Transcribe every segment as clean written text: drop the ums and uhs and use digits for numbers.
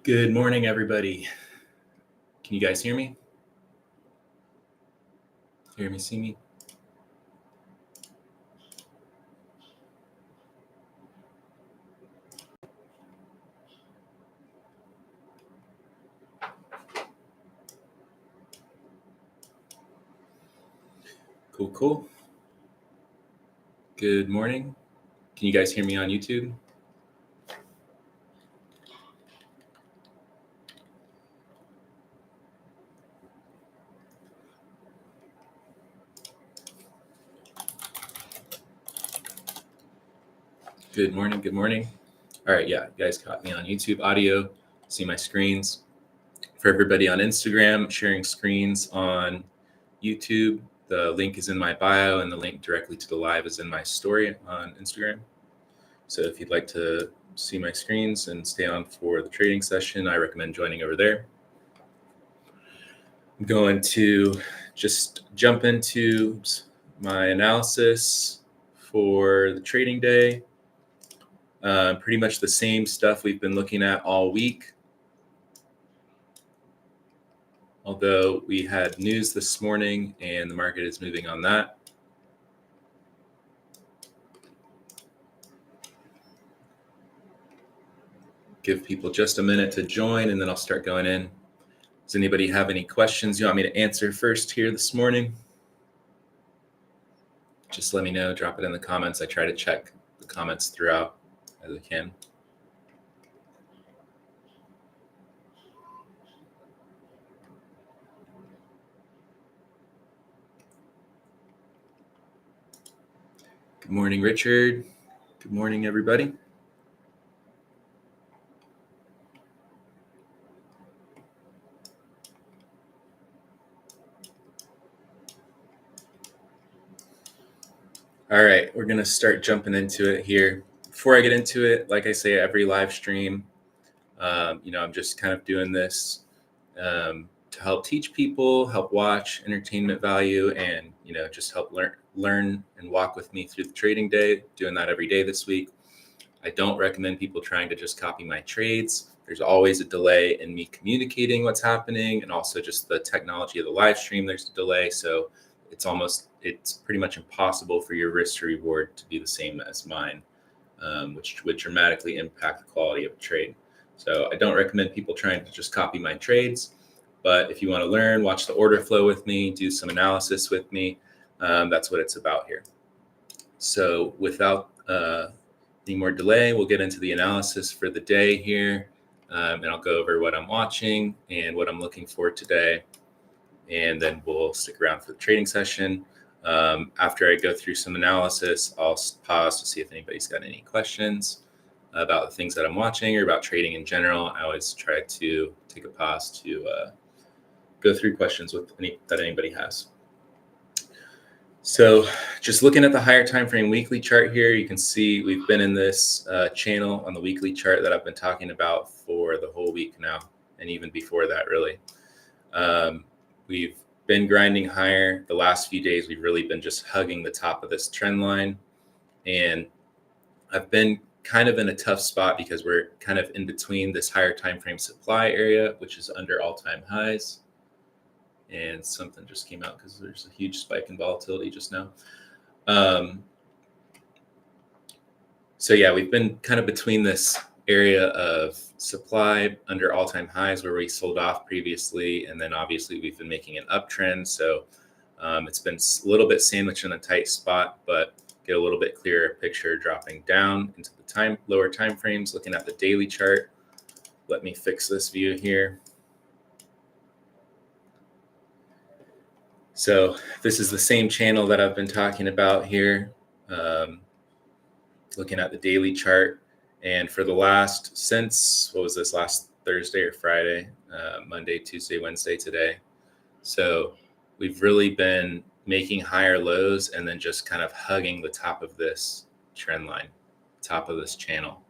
Good morning, everybody. Can you guys hear me? Hear me, see me? Cool. Good morning. Can you guys hear me on YouTube? Good morning. All right, yeah, you guys caught me on YouTube audio, see my screens. For everybody on Instagram, sharing screens on YouTube, the link is in my bio and the link directly to the live is in my story on Instagram. So if you'd like to see my screens and stay on for the trading session, I recommend joining over there. I'm going to just jump into my analysis for the trading day. Pretty much the same stuff we've been looking at all week. Although we had news this morning and the market is moving on that. Give people just a minute to join and then I'll start going in. Does anybody have any questions you want me to answer first here this morning? Just let me know, drop it in the comments. I try to check the comments throughout as I can. Good morning, Richard. Good morning, everybody. All right, we're gonna start jumping into it here. Before I get into it, like I say, every live stream, I'm just kind of doing this to help teach people, help watch, entertainment value, and just help learn and walk with me through the trading day. Doing that every day this week. I don't recommend people trying to just copy my trades. There's always a delay in me communicating what's happening, and also just the technology of the live stream. There's a delay, so it's pretty much impossible for your risk to reward to be the same as mine, which would dramatically impact the quality of a trade. So I don't recommend people trying to just copy my trades. But if you want to learn, watch the order flow with me, do some analysis with me, that's what it's about here. So without any more delay, we'll get into the analysis for the day here. And I'll go over what I'm watching and what I'm looking for today. And then we'll stick around for the trading session. After I go through some analysis, I'll pause to see if anybody's got any questions about the things that I'm watching or about trading in general. I always try to take a pause to go through questions that anybody has. So just looking at the higher time frame weekly chart here, you can see we've been in this channel on the weekly chart that I've been talking about for the whole week now, and even before that, really. We've been grinding higher. The last few days, we've really been just hugging the top of this trend line. And I've been kind of in a tough spot because we're kind of in between this higher time frame supply area, which is under all-time highs. And something just came out because there's a huge spike in volatility just now. So yeah, we've been kind of between this area of supply under all-time highs where we sold off previously, and then obviously we've been making an uptrend. So it's been a little bit sandwiched in a tight spot, but get a little bit clearer picture dropping down into the lower time frames. Looking at the daily chart, let me fix this view here. So this is the same channel that I've been talking about here, looking at the daily chart. And for the since last Thursday or Friday, Monday, Tuesday, Wednesday, today. So we've really been making higher lows and then just kind of hugging the top of this trend line, top of this channel.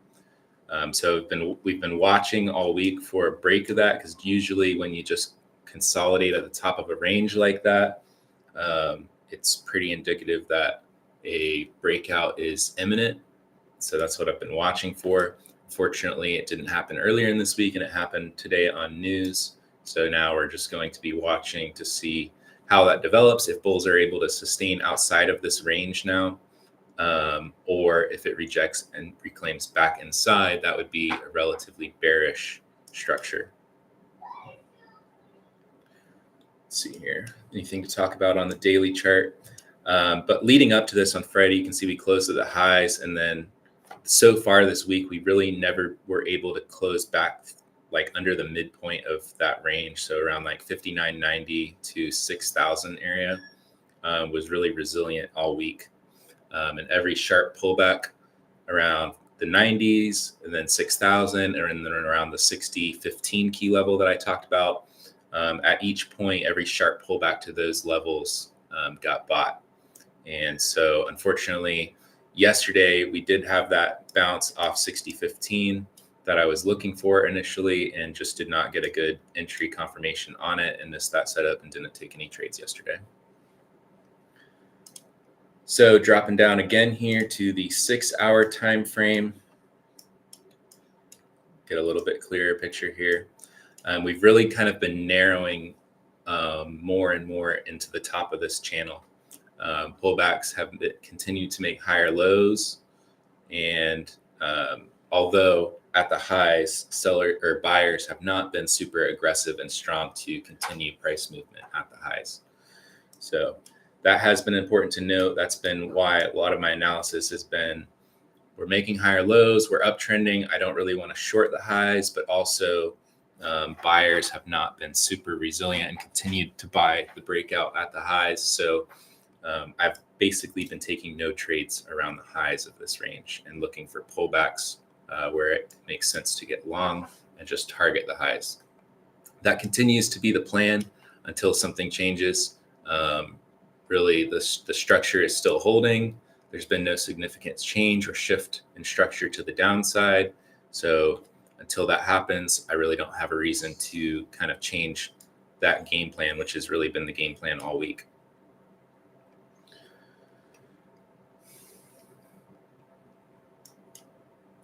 So we've been watching all week for a break of that, because usually when you just consolidate at the top of a range like that, it's pretty indicative that a breakout is imminent. So that's what I've been watching for. Fortunately, it didn't happen earlier in this week, and it happened today on news. So now we're just going to be watching to see how that develops, if bulls are able to sustain outside of this range now, or if it rejects and reclaims back inside, that would be a relatively bearish structure. Let's see here. Anything to talk about on the daily chart? But leading up to this on Friday, you can see we closed at the highs, and then so far this week, we really never were able to close back like under the midpoint of that range. So around like 59.90 to 6,000 area was really resilient all week. And every sharp pullback around the 90s, and then 6,000, and then around the 60.15 key level that I talked about. At each point, every sharp pullback to those levels got bought. And so unfortunately, yesterday we did have that bounce off 60.15 that I was looking for initially, and just did not get a good entry confirmation on it, and missed that setup and didn't take any trades yesterday. So dropping down again here to the 6-hour time frame, get a little bit clearer picture here. We've really kind of been narrowing more and more into the top of this channel. Pullbacks have continued to make higher lows, and although at the highs, seller or buyers have not been super aggressive and strong to continue price movement at the highs. So that has been important to note. That's been why a lot of my analysis has been, we're making higher lows, we're uptrending. I don't really want to short the highs, but also buyers have not been super resilient and continued to buy the breakout at the highs. So I've basically been taking no trades around the highs of this range and looking for pullbacks where it makes sense to get long and just target the highs. That continues to be the plan until something changes. Really, the structure is still holding. There's been no significant change or shift in structure to the downside. So until that happens, I really don't have a reason to kind of change that game plan, which has really been the game plan all week.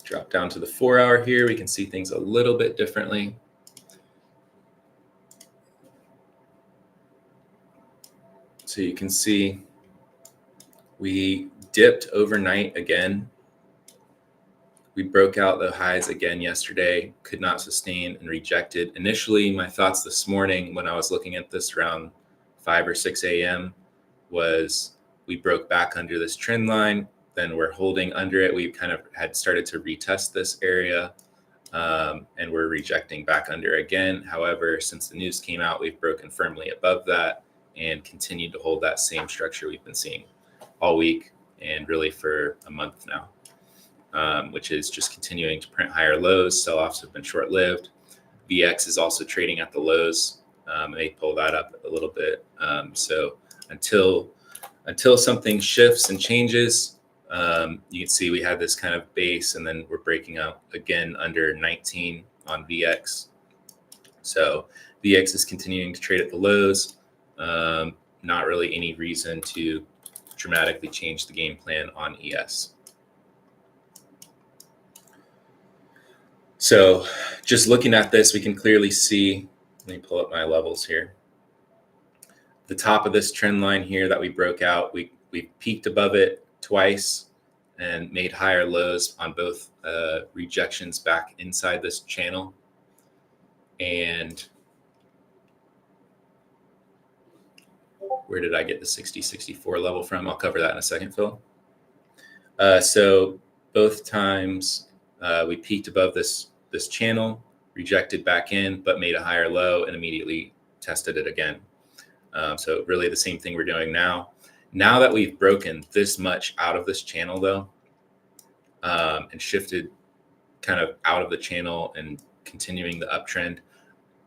Drop down to the 4-hour here. We can see things a little bit differently. So you can see we dipped overnight again. We broke out the highs again yesterday, could not sustain and rejected. Initially, my thoughts this morning when I was looking at this around 5 or 6 a.m. was we broke back under this trend line. Then we're holding under it. We kind of had started to retest this area, and we're rejecting back under again. However, since the news came out, we've broken firmly above that and continued to hold that same structure we've been seeing all week and really for a month now, which is just continuing to print higher lows. Sell-offs have been short-lived. VX is also trading at the lows. They pull that up a little bit. So until something shifts and changes, you can see we had this kind of base, and then we're breaking out again under 19 on VX. So VX is continuing to trade at the lows. Not really any reason to dramatically change the game plan on ES. So just looking at this, we can clearly see, let me pull up my levels here. The top of this trend line here that we broke out, we peaked above it twice and made higher lows on both rejections back inside this channel. And where did I get the 60-64 level from? I'll cover that in a second, Phil. So both times we peaked above this channel, rejected back in, but made a higher low and immediately tested it again. So really the same thing we're doing now. Now that we've broken this much out of this channel though, and shifted kind of out of the channel and continuing the uptrend,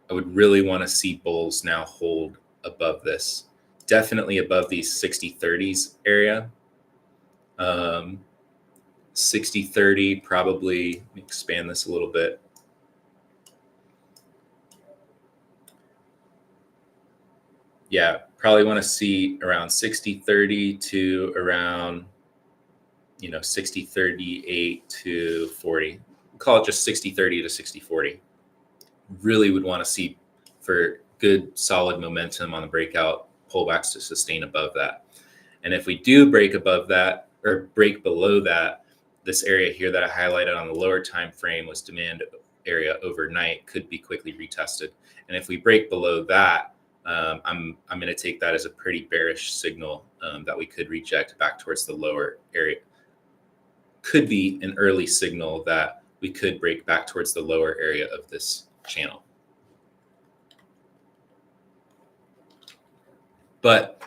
I would really want to see bulls now hold above this, definitely above these 60-30s area. 60-30 probably, let me expand this a little bit. Yeah, probably want to see around 60-30 to around, 60-38 to 40. call it just 60-30 to 60-40. Really would want to see for good solid momentum on the breakout pullbacks to sustain above that. And if we do break above that or break below that, this area here that I highlighted on the lower time frame was demand area overnight, could be quickly retested. And if we break below that, I'm going to take that as a pretty bearish signal that we could reject back towards the lower area. Could be an early signal that we could break back towards the lower area of this channel. But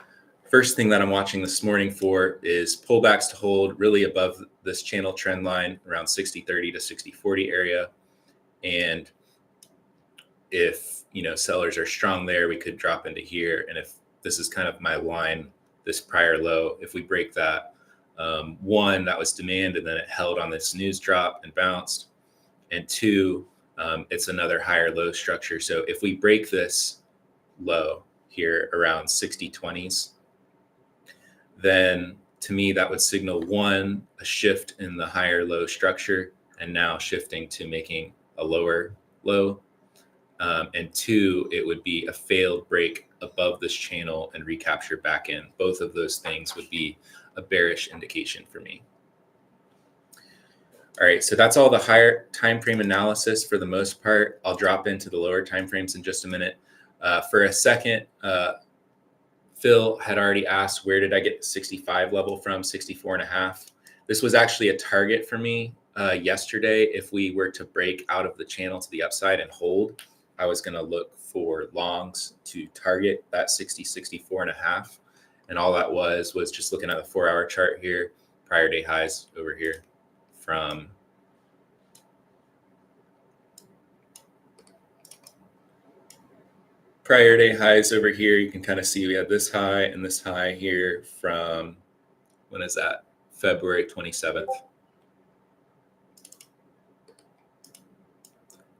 first thing that I'm watching this morning for is pullbacks to hold really above this channel trend line around 60-30 to 60-40 area. And if, sellers are strong there, we could drop into here. And if this is kind of my line, this prior low, if we break that, one, that was demand, and then it held on this news drop and bounced. And two, it's another higher low structure. So if we break this low here around 60-20s, then to me, that would signal one, a shift in the higher low structure, and now shifting to making a lower low. And two, it would be a failed break above this channel and recapture back in. Both of those things would be a bearish indication for me. All right, so that's all the higher time frame analysis for the most part. I'll drop into the lower time frames in just a minute. For a second, Phil had already asked, where did I get the 65 level from, 64.5? This was actually a target for me yesterday. If we were to break out of the channel to the upside and hold, I was going to look for longs to target that 64.5. And all that was just looking at the 4-hour chart here, prior day highs over here from prior day highs over here. You can kind of see we have this high and this high here from, when is that? February 27th.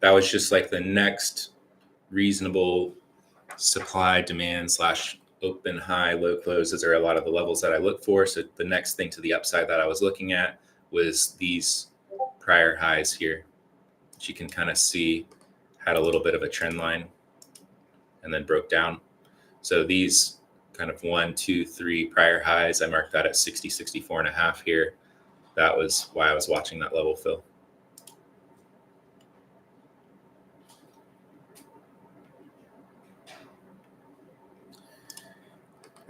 That was just like the next reasonable supply demand / open high, low closes are a lot of the levels that I look for. So the next thing to the upside that I was looking at was these prior highs here, which you can kind of see had a little bit of a trend line and then broke down. So these kind of 1, 2, 3 prior highs, I marked that at 64.5 here. That was why I was watching that level fill.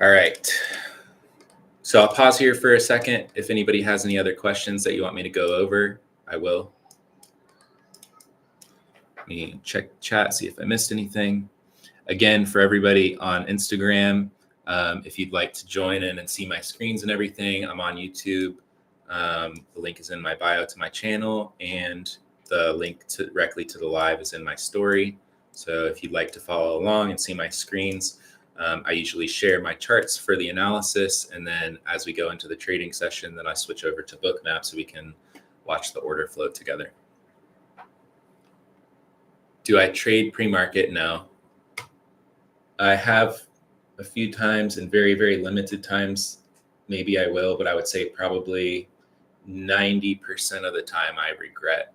All right. So I'll pause here for a second. If anybody has any other questions that you want me to go over, I will. Let me check chat, see if I missed anything. Again, for everybody on Instagram, if you'd like to join in and see my screens and everything, I'm on YouTube. The link is in my bio to my channel, and the link directly to the live is in my story. So if you'd like to follow along and see my screens, I usually share my charts for the analysis, and then as we go into the trading session, then I switch over to Bookmap so we can watch the order flow together. Do I trade pre-market? No. I have a few times, and very, very limited times, maybe I will, but I would say probably 90% of the time I regret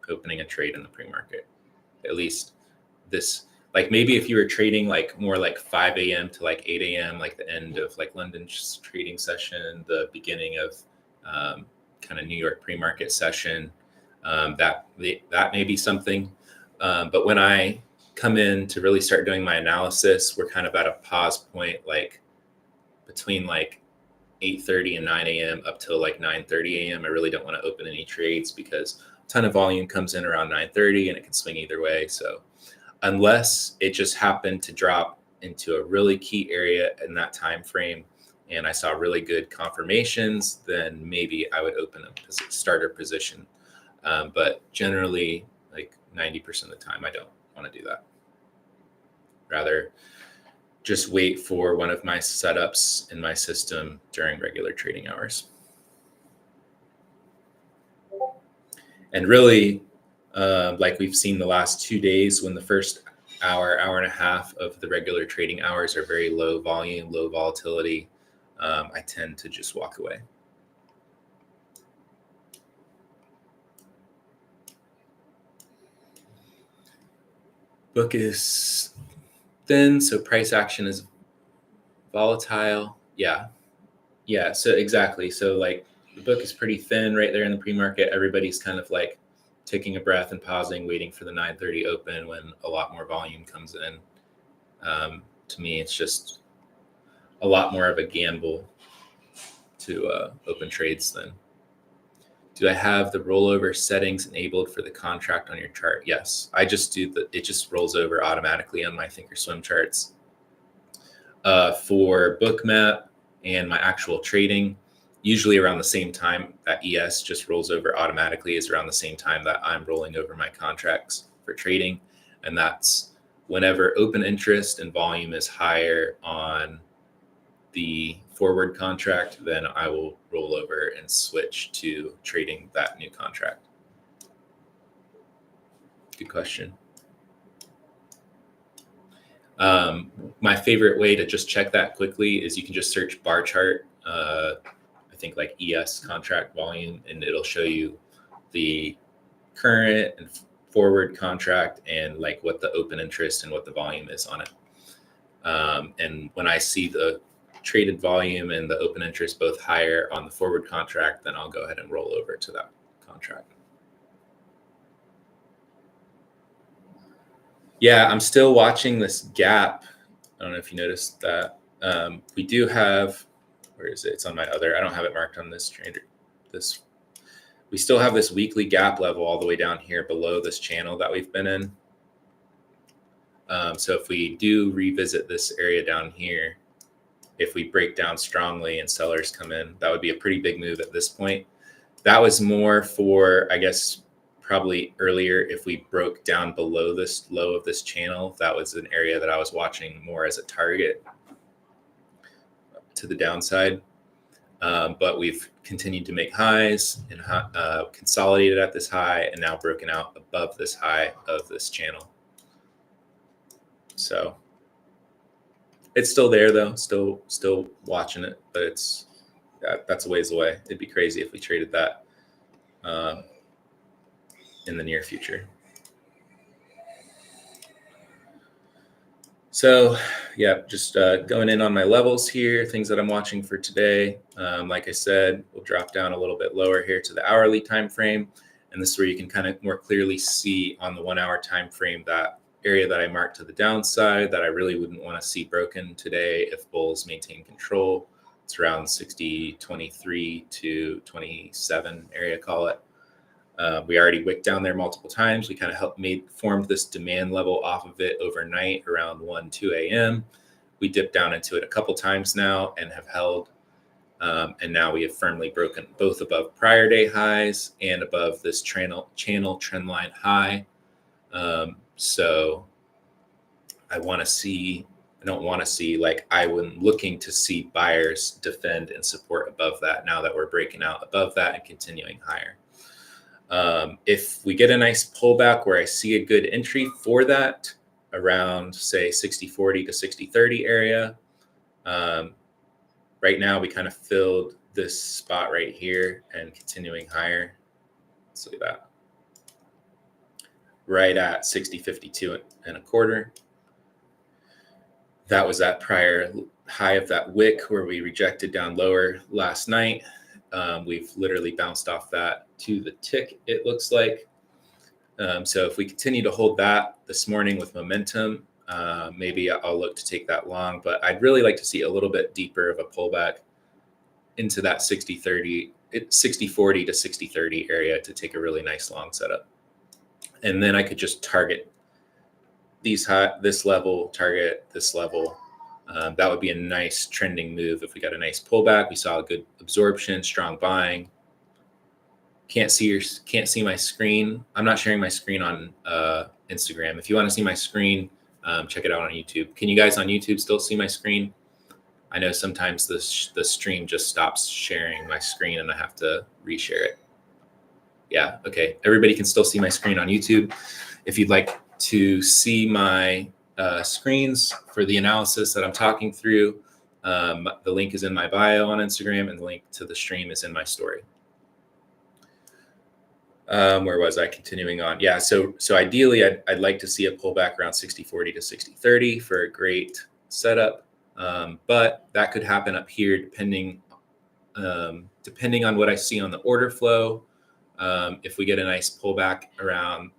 opening a trade in the pre-market. At least this, like maybe if you were trading like more like 5 a.m. to like 8 a.m., like the end of like London's trading session, the beginning of kind of New York pre-market session, that may be something. But when I come in to really start doing my analysis, we're kind of at a pause point, like between like 8:30 and 9 a.m. up till like 9:30 a.m. I really don't want to open any trades because a ton of volume comes in around 9:30 and it can swing either way. So unless it just happened to drop into a really key area in that time frame and I saw really good confirmations, then maybe I would open a starter position. But generally, like 90% of the time, I don't want to do that. Rather, just wait for one of my setups in my system during regular trading hours. And really, like we've seen the last 2 days, when the first hour and a half of the regular trading hours are very low volume, low volatility, I tend to just walk away. book is thin, so price action is volatile. Yeah, so exactly. So like the book is pretty thin right there in the pre-market. Everybody's kind of like taking a breath and pausing, waiting for the 9:30 open when a lot more volume comes in. To me, it's just a lot more of a gamble to open trades than. Do I have the rollover settings enabled for the contract on your chart? Yes, I just do it just rolls over automatically on my Thinkorswim charts. For Bookmap and my actual trading, usually around the same time that ES just rolls over automatically is around the same time that I'm rolling over my contracts for trading. And that's whenever open interest and volume is higher on the forward contract, then I will roll over and switch to trading that new contract. Good question. My favorite way to just check that quickly is you can just search bar chart, I think like ES contract volume, and it'll show you the current and forward contract and like what the open interest and what the volume is on it. And when I see the traded volume and the open interest both higher on the forward contract, then I'll go ahead and roll over to that contract. Yeah, I'm still watching this gap. I don't know if you noticed that. We do have, where is it? It's on my other, I don't have it marked on this trader. We still have this weekly gap level all the way down here below this channel that we've been in. So if we do revisit this area down here, if we break down strongly and sellers come in, that would be a pretty big move at this point. That was more for, I guess, probably earlier if we broke down below this low of this channel. That was an area that I was watching more as a target to the downside. But we've continued to make highs and consolidated at this high and now broken out above this high of this channel. So it's still there though, still watching it, but that's a ways away. It'd be crazy if we traded that in the near future. So yeah, just going in on my levels here, things that I'm watching for today. Like I said, we'll drop down a little bit lower here to the hourly time frame. And this is where you can kind of more clearly see on the 1 hour time frame that area that I marked to the downside that I really wouldn't want to see broken today if bulls maintain control. It's around 60.23 to 27 area, call it. We already wicked down there multiple times. We kind of formed this demand level off of it overnight around 2 a.m. We dipped down into it a couple times now and have held. And now we have firmly broken both above prior day highs and above this channel trend line high. So I don't want to see, like I'm looking to see buyers defend and support above that now that we're breaking out above that and continuing higher. If we get a nice pullback where I see a good entry for that around say 60.40 to 60.30 area, right now we kind of filled this spot right here and continuing higher. Let's look at that. Right at 60.52 and a quarter. That was that prior high of that wick where we rejected down lower last night. We've literally bounced off that to the tick, it looks like. So if we continue to hold that this morning with momentum, maybe I'll look to take that long, but I'd really like to see a little bit deeper of a pullback into that 60.40 to 60.30 area to take a really nice long setup. And then I could just target this level, target this level. That would be a nice trending move if we got a nice pullback. We saw a good absorption, strong buying. Can't see my screen. I'm not sharing my screen on Instagram. If you want to see my screen, check it out on YouTube. Can you guys on YouTube still see my screen? I know sometimes the stream just stops sharing my screen and I have to reshare it. Yeah, okay. Everybody can still see my screen on YouTube. If you'd like to see my screens for the analysis that I'm talking through, the link is in my bio on Instagram and the link to the stream is in my story. Where was I? Continuing on. Yeah. So ideally, I'd like to see a pullback around 60.40 to 60.30 for a great setup. But that could happen up here depending on what I see on the order flow. If we get a nice pullback around,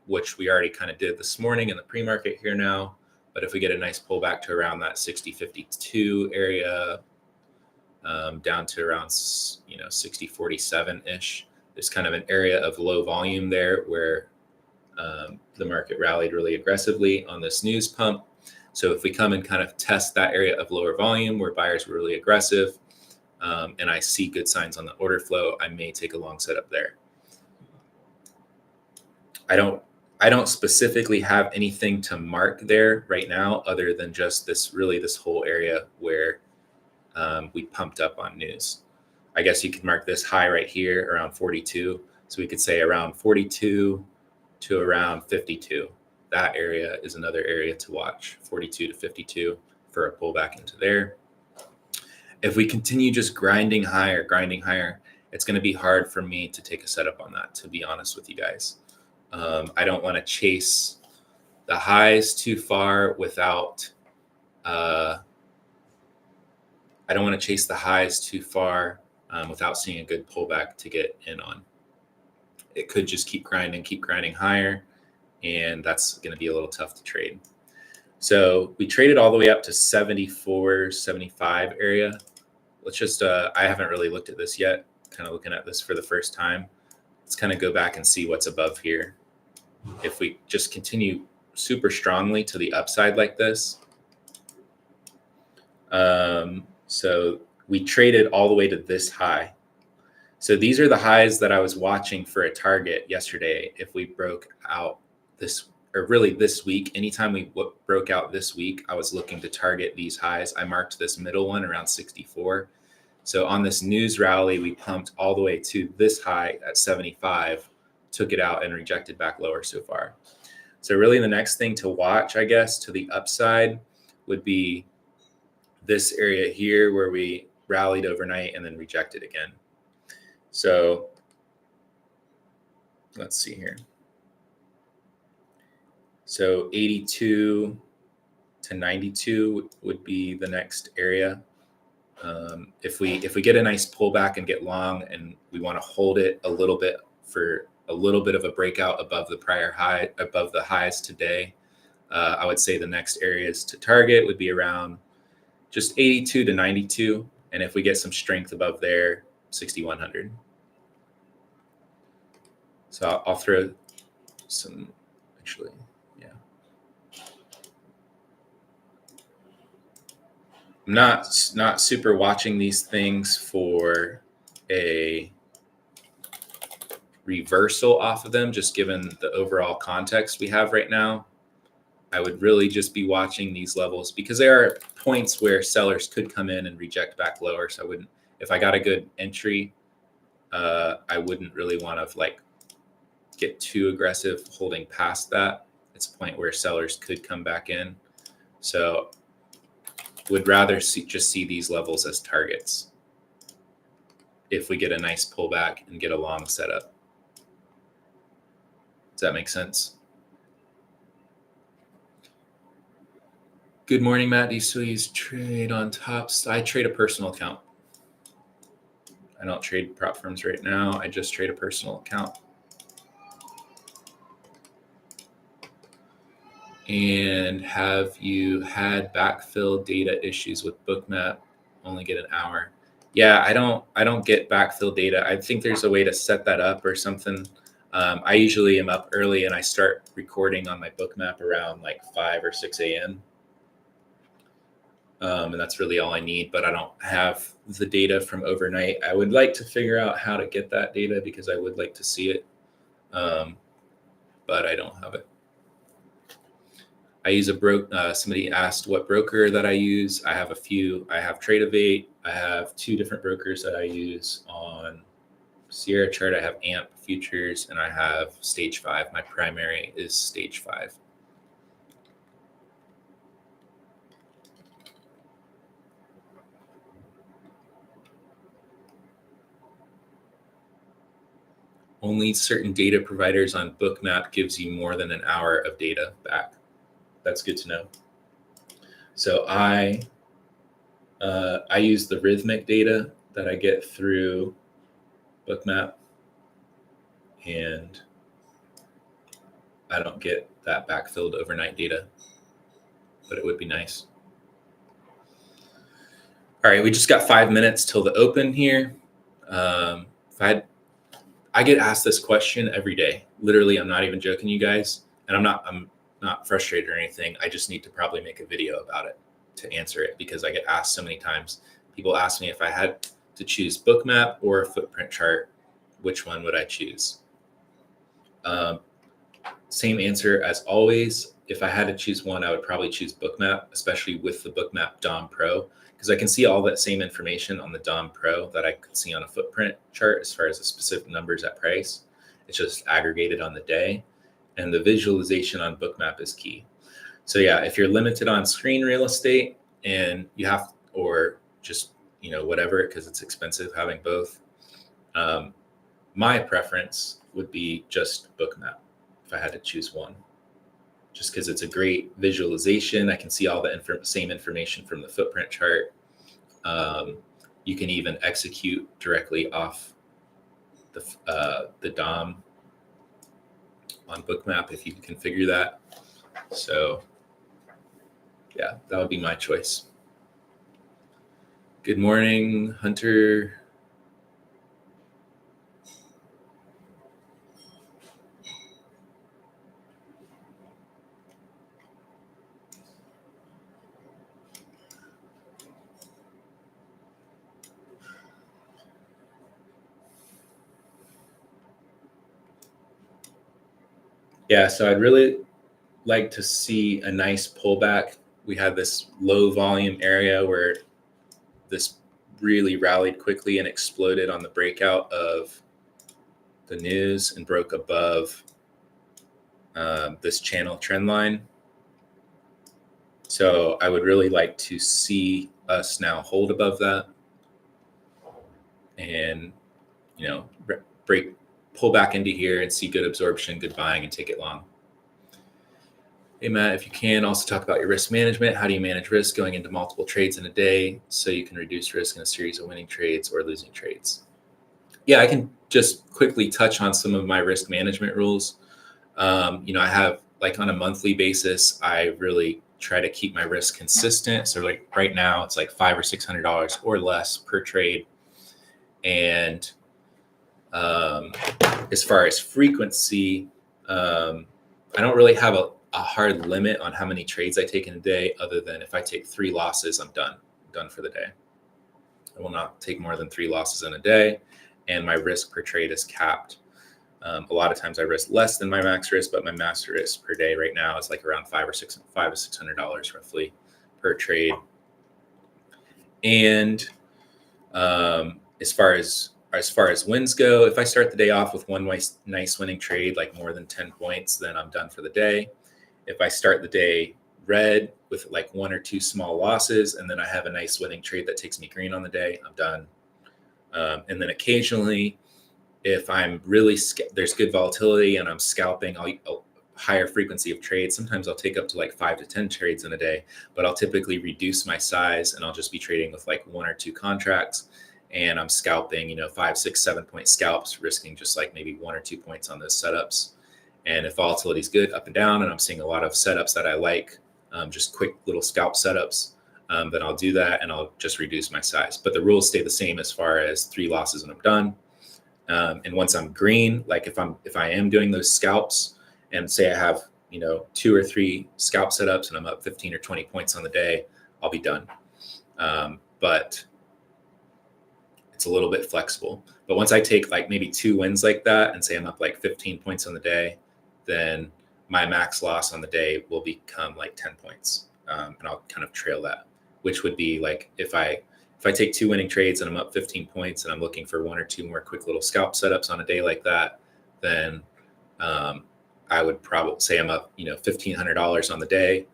which we already kind of did this morning in the pre-market here now, but if we get a nice pullback to around that 60.52 area, down to around 60.47 ish, there's kind of an area of low volume there where the market rallied really aggressively on this news pump. So if we come and kind of test that area of lower volume where buyers were really aggressive, and I see good signs on the order flow, I may take a long setup there. I don't specifically have anything to mark there right now other than just this whole area where we pumped up on news. I guess you could mark this high right here around 42. So we could say around 42 to around 52. That area is another area to watch, 42 to 52 for a pullback into there. If we continue just grinding higher, it's going to be hard for me to take a setup on that, to be honest with you guys. I don't want to chase the highs too far without seeing a good pullback to get in on. It could just keep grinding higher, and that's going to be a little tough to trade. So we traded all the way up to 74, 75 area. Let's just, I haven't really looked at this yet, kind of looking at this for the first time. Let's kind of go back and see what's above here. If we just continue super strongly to the upside like this. So we traded all the way to this high. So these are the highs that I was watching for a target yesterday. If we broke out this, or really this week, anytime we broke out this week, I was looking to target these highs. I marked this middle one around 64. So on this news rally, we pumped all the way to this high at 75, took it out and rejected back lower so far. So really the next thing to watch, I guess, to the upside would be this area here where we rallied overnight and then rejected again. So let's see here. So 82 to 92 would be the next area. If we get a nice pullback and get long, and we want to hold it a little bit for a little bit of a breakout above the prior high, above the highs today, I would say the next areas to target would be around just 82 to 92. And if we get some strength above there, 6,100. So I'll throw some, actually, yeah. I'm not super watching these things for a reversal off of them, just given the overall context we have right now. I would really just be watching these levels because there are points where sellers could come in and reject back lower. So I wouldn't, if I got a good entry, I wouldn't really want to get too aggressive holding past that. It's a point where sellers could come back in. So would rather just see these levels as targets if we get a nice pullback and get a long setup. Does that make sense? Good morning, Matt. Do you still use trade on tops? I trade a personal account. I don't trade prop firms right now. I just trade a personal account. And have you had backfill data issues with Bookmap? Only get an hour. Yeah, I don't get backfill data. I think there's a way to set that up or something. I usually am up early and I start recording on my Bookmap around 5 or 6 a.m. And that's really all I need, but I don't have the data from overnight. I would like to figure out how to get that data because I would like to see it, but I don't have it. I use somebody asked what broker that I use. I have a few. I have Tradeovate. I have 2 different brokers that I use on Sierra Chart. I have AMP Futures and I have Stage 5. My primary is Stage 5. Only certain data providers on Bookmap gives you more than an hour of data back. That's good to know. So I use the rhythmic data that I get through Bookmap, and I don't get that backfilled overnight data, but it would be nice. All right, we just got 5 minutes till the open here. I get asked this question every day. Literally, I'm not even joking, you guys, and I'm not frustrated or anything. I just need to probably make a video about it to answer it, because I get asked so many times. People ask me if I had to choose Bookmap or a footprint chart, which one would I choose? Same answer as always. If I had to choose one, I would probably choose Bookmap, especially with the Bookmap DOM Pro, because I can see all that same information on the DOM Pro that I could see on a footprint chart as far as the specific numbers at price. It's just aggregated on the day, and the visualization on Bookmap is key. So yeah, if you're limited on screen real estate and you have, or just, whatever, because it's expensive having both, my preference would be just Bookmap if I had to choose one, just because it's a great visualization. I can see all the same information from the footprint chart. You can even execute directly off the DOM on Bookmap if you can configure that. So yeah, that would be my choice. Good morning, Hunter. Yeah, so I'd really like to see a nice pullback. We had this low volume area where this really rallied quickly and exploded on the breakout of the news and broke above this channel trend line. So I would really like to see us now hold above that and, pull back into here and see good absorption, good buying, and take it long. Hey, Matt, if you can also talk about your risk management. How do you manage risk going into multiple trades in a day so you can reduce risk in a series of winning trades or losing trades? Yeah, I can just quickly touch on some of my risk management rules. I have, like, on a monthly basis, I really try to keep my risk consistent. So like right now it's like $500 or $600 or less per trade. And as far as frequency, I don't really have a hard limit on how many trades I take in a day, other than if I take 3 losses, I'm done for the day. I will not take more than 3 losses in a day, and my risk per trade is capped. A lot of times I risk less than my max risk, but my max risk per day right now is like around $500 or $600 roughly per trade. And as far as wins go, if I start the day off with one nice winning trade, like more than 10 points, then I'm done for the day. If I start the day red with like 1 or 2 small losses, and then I have a nice winning trade that takes me green on the day, I'm done. And then occasionally, if I'm really there's good volatility and I'm scalping, I'll higher frequency of trades. Sometimes I'll take up to like 5 to 10 trades in a day, but I'll typically reduce my size and I'll just be trading with like 1 or 2 contracts. And I'm scalping, 5, 6, 7 point scalps, risking just like maybe 1 or 2 points on those setups. And if volatility is good up and down, and I'm seeing a lot of setups that I like, just quick little scalp setups, then I'll do that and I'll just reduce my size. But the rules stay the same as far as 3 losses and I'm done. And once I'm green, like if I am doing those scalps, and say I have 2 or 3 scalp setups and I'm up 15 or 20 points on the day, I'll be done. But it's a little bit flexible. But once I take like maybe 2 wins like that and say I'm up like 15 points on the day, then my max loss on the day will become like 10 points. And I'll kind of trail that, which would be like if I take 2 winning trades and I'm up 15 points and I'm looking for 1 or 2 more quick little scalp setups on a day like that, then I would probably say I'm up, $1,500 on the day.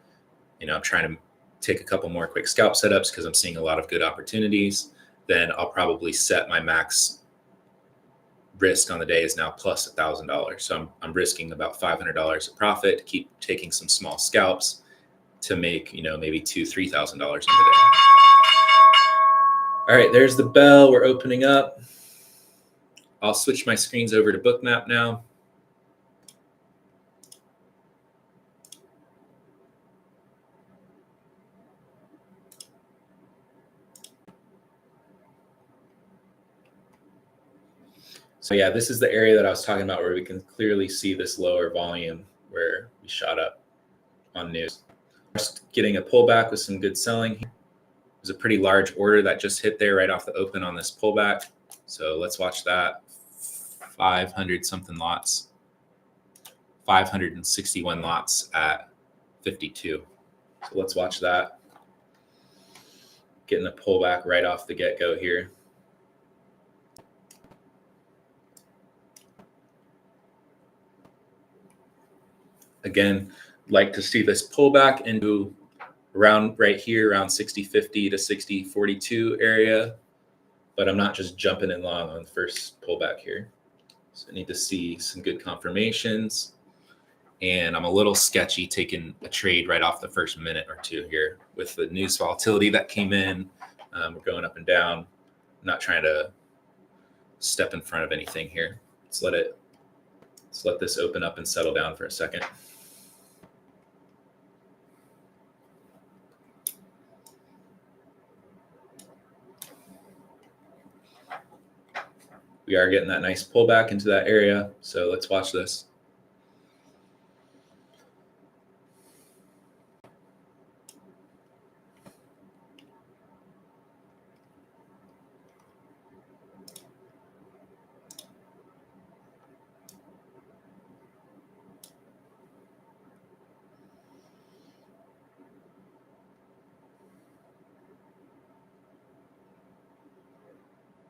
I'm trying to take a couple more quick scalp setups because I'm seeing a lot of good opportunities. Then I'll probably set my max risk on the day is now plus $1,000. So I'm risking about $500 of profit to keep taking some small scalps to make, maybe $2,000, $3,000 in the day. All right, there's the bell. We're opening up. I'll switch my screens over to Bookmap now. So yeah, this is the area that I was talking about where we can clearly see this lower volume where we shot up on news. Just getting a pullback with some good selling here. It was a pretty large order that just hit there right off the open on this pullback. So let's watch that. 500 something lots. 561 lots at 52. So let's watch that. Getting a pullback right off the get-go here. Again, like to see this pullback into around right here, around 60.50 to 60.42 area. But I'm not just jumping in long on the first pullback here. So I need to see some good confirmations. And I'm a little sketchy taking a trade right off the first minute or two here with the news volatility that came in. We're going up and down. I'm not trying to step in front of anything here. Let's let this open up and settle down for a second. We are getting that nice pullback into that area. So let's watch this.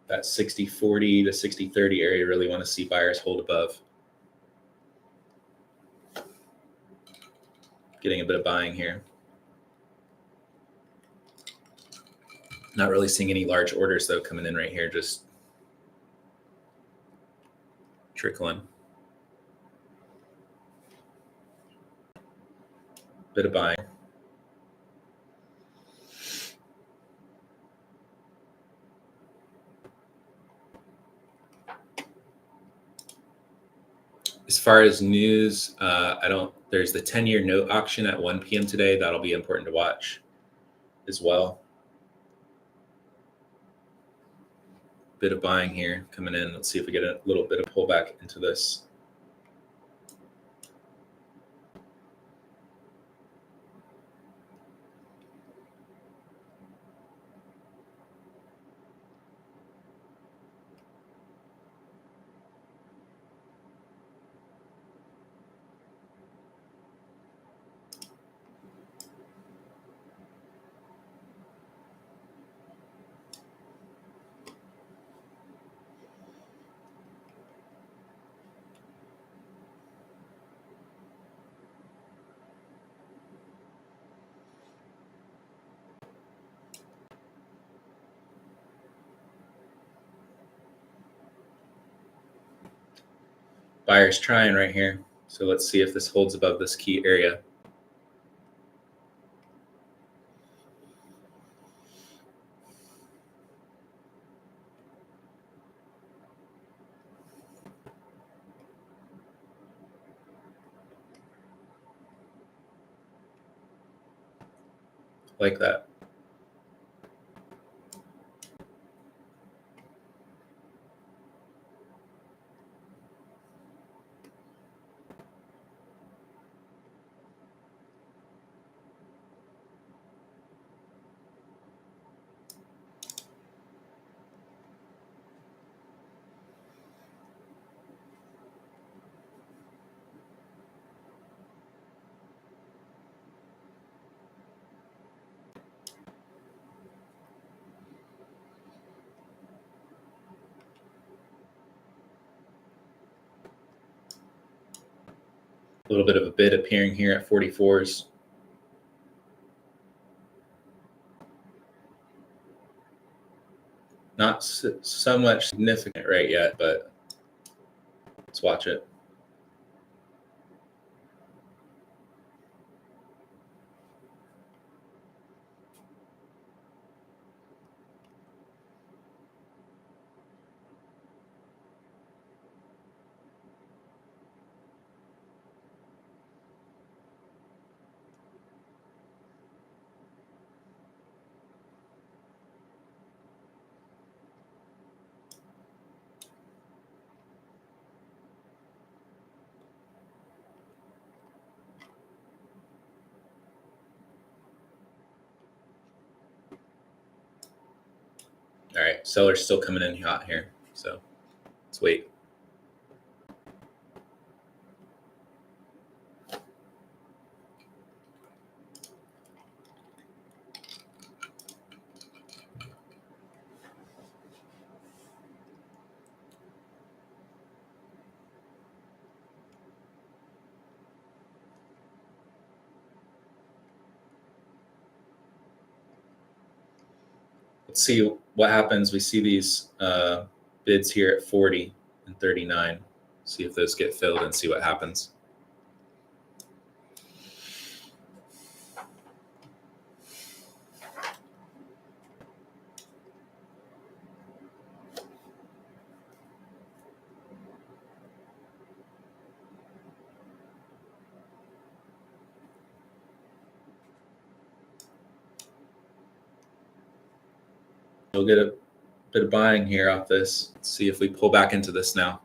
That 60.40 to 60.30 area, really want to see buyers hold above. Getting a bit of buying here. Not really seeing any large orders though coming in right here, just trickling. Bit of buying. As far as news, there's the 10-year note auction at 1 p.m. today. That'll be important to watch as well. Bit of buying here coming in. Let's see if we get a little bit of pullback into this. Buyers trying right here. So let's see if this holds above this key area. Like that. A little bit of a bid appearing here at 44s. Not so much significant right yet, but Let's watch it. All right, seller's still coming in hot here, so let's wait. Let's see what happens. We see these bids here at 40 and 39. See if those get filled and see what happens. We'll get a bit of buying here off this. Let's see if we pull back into this now.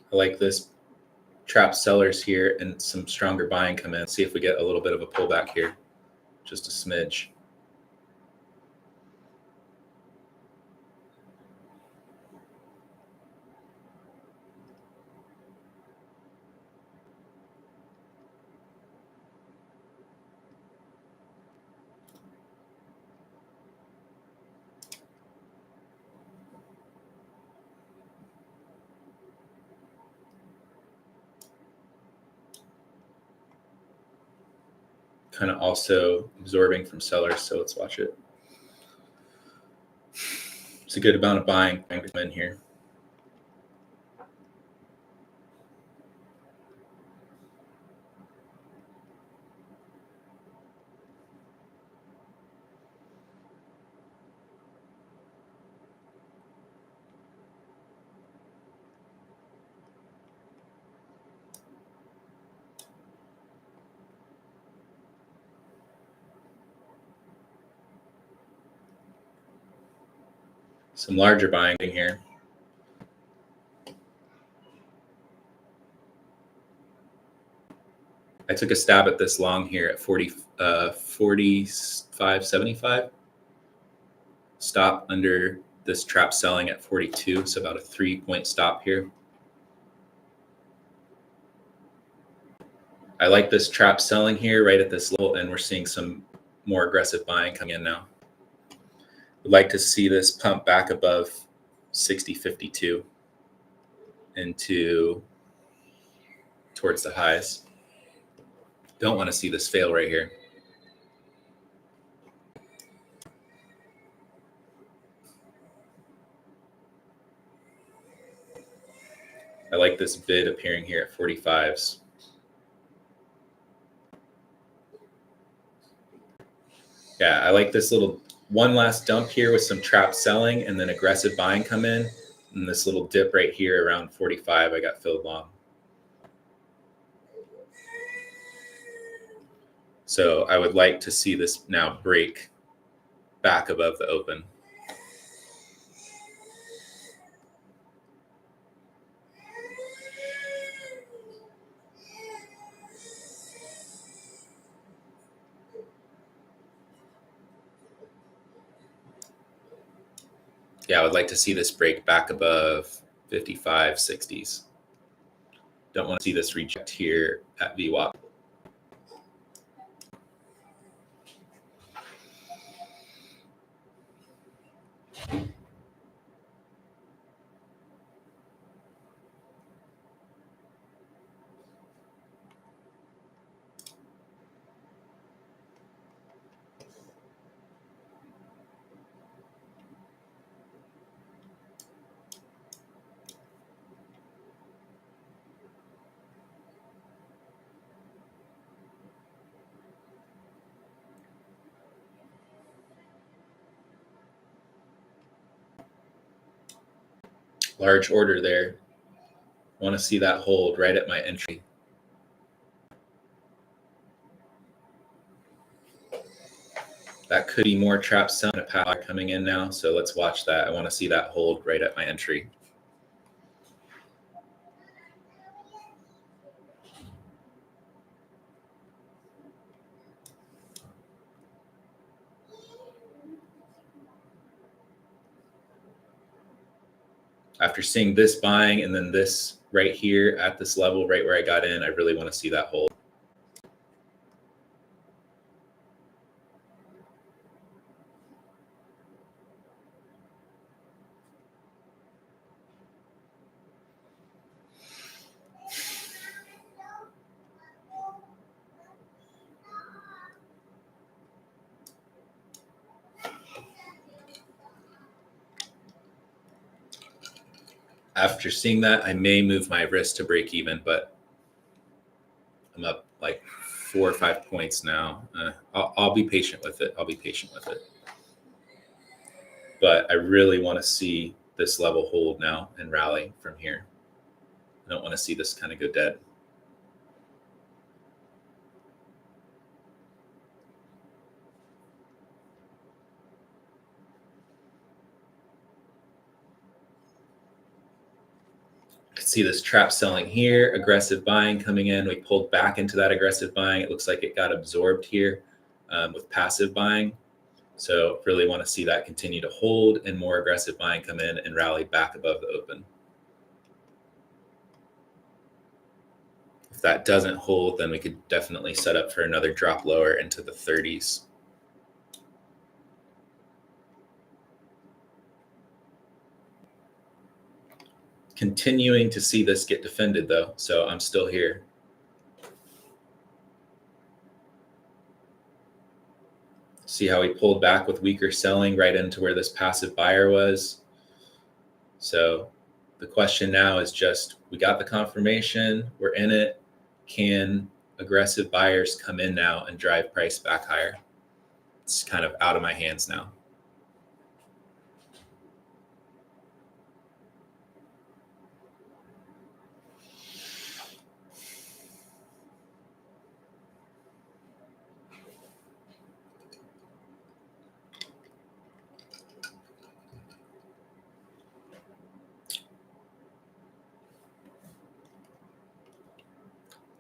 I like this trap sellers here and some stronger buying come in. See if we get a little bit of a pullback here, just a smidge. Kind of also absorbing from sellers, so let's watch it. It's a good amount of buying in here. Some larger buying here. I took a stab at this long here at 45.75. Stop under this trap selling at 42. So about a 3-point stop here. I like this trap selling here right at this level, and we're seeing some more aggressive buying coming in now. Would like to see this pump back above 60.52 into towards the highs. Don't want to see this fail right here. I like this bid appearing here at 45s. Yeah, I like this little one last dump here with some trap selling and then aggressive buying come in. And this little dip right here around 45, I got filled long. So I would like to see this now break back above the open. Yeah, I would like to see this break back above 55, 60s. Don't want to see this reject here at VWAP. Large order there. Want to see that hold right at my entry. That could be more trap selling power coming in now, so let's watch that. I want to see that hold right at my entry. After seeing this buying and then this right here at this level, right where I got in, I really want to see that hold. After seeing that, I may move my risk to break even, but I'm up like 4 or 5 points now. I'll be patient with it. But I really want to see this level hold now and rally from here. I don't want to see this kind of go dead. See this trap selling here, aggressive buying coming in. We pulled back into that aggressive buying. It looks like it got absorbed here with passive buying. So really want to see that continue to hold and more aggressive buying come in and rally back above the open. If that doesn't hold, then we could definitely set up for another drop lower into the 30s. Continuing to see this get defended though, so I'm still here. See how he pulled back with weaker selling right into where this passive buyer was. So the question now is just, we got the confirmation, we're in it. Can aggressive buyers come in now and drive price back higher? It's kind of out of my hands now.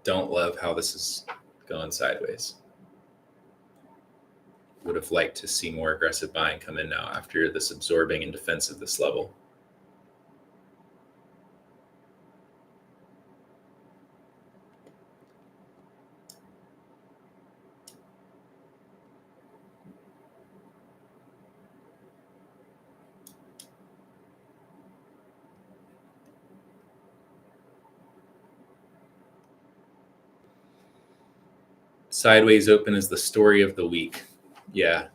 Don't love how this is going sideways. Would have liked to see more aggressive buying come in now after this absorbing and defense of this level. Sideways open is the story of the week. Yeah,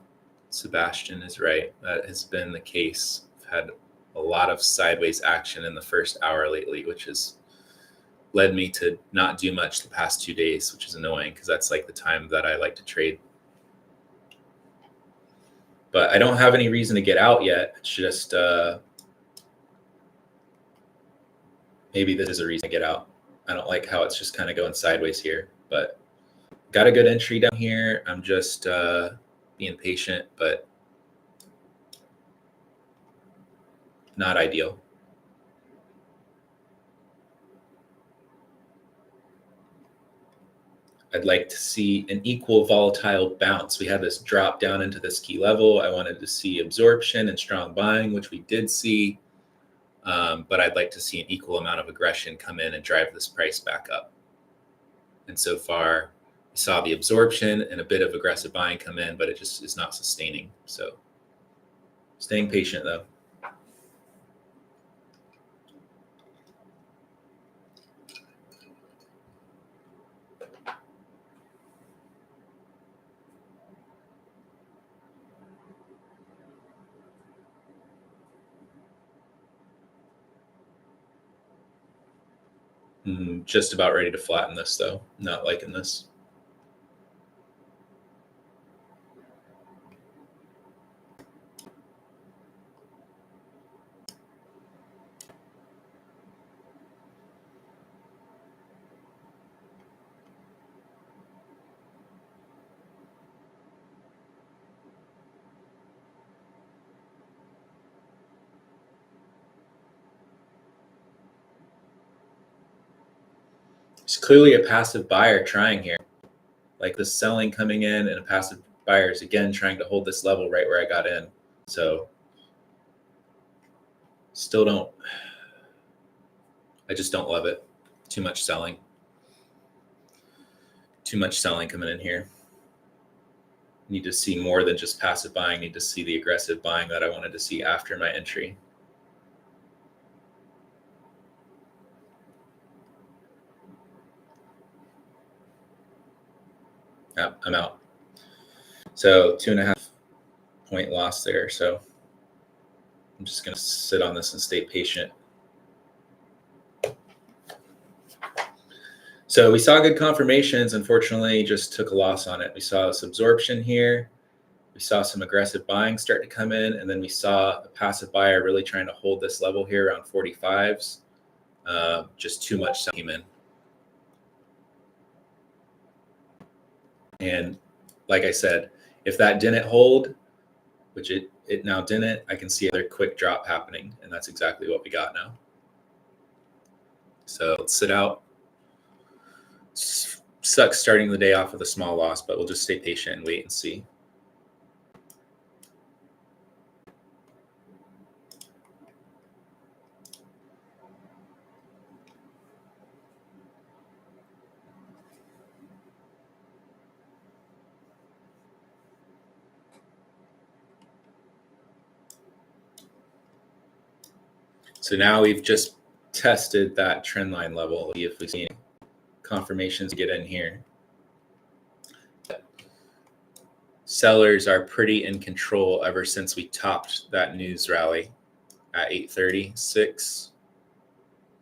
Sebastian is right. That has been the case. I've had a lot of sideways action in the first hour lately, which has led me to not do much the past 2 days, which is annoying because that's like the time that I like to trade. But I don't have any reason to get out yet. It's just maybe this is a reason to get out. I don't like how it's just kind of going sideways here, but got a good entry down here. I'm just being patient, but not ideal. I'd like to see an equal volatile bounce. We had this drop down into this key level. I wanted to see absorption and strong buying, which we did see. But I'd like to see an equal amount of aggression come in and drive this price back up. And so far, we saw the absorption and a bit of aggressive buying come in, but it just is not sustaining. So staying patient though. Just about ready to flatten this though. Not liking this. It's clearly a passive buyer trying here. Like the selling coming in and a passive buyer is again trying to hold this level right where I got in. So still I just don't love it. Too much selling. Too much selling coming in here. Need to see more than just passive buying. Need to see the aggressive buying that I wanted to see after my entry. Yep, I'm out. So 2.5 point loss there. So I'm just going to sit on this and stay patient. So we saw good confirmations. Unfortunately, just took a loss on it. We saw this absorption here. We saw some aggressive buying start to come in, and then we saw a passive buyer really trying to hold this level here around 45s. Just too much selling in. And like I said, if that didn't hold, which it now didn't, I can see another quick drop happening, and that's exactly what we got now. So let's sit out. Sucks starting the day off with a small loss, but we'll just stay patient and wait and see. So now we've just tested that trend line level. See if we see any confirmations get in here. Sellers are pretty in control ever since we topped that news rally at 836,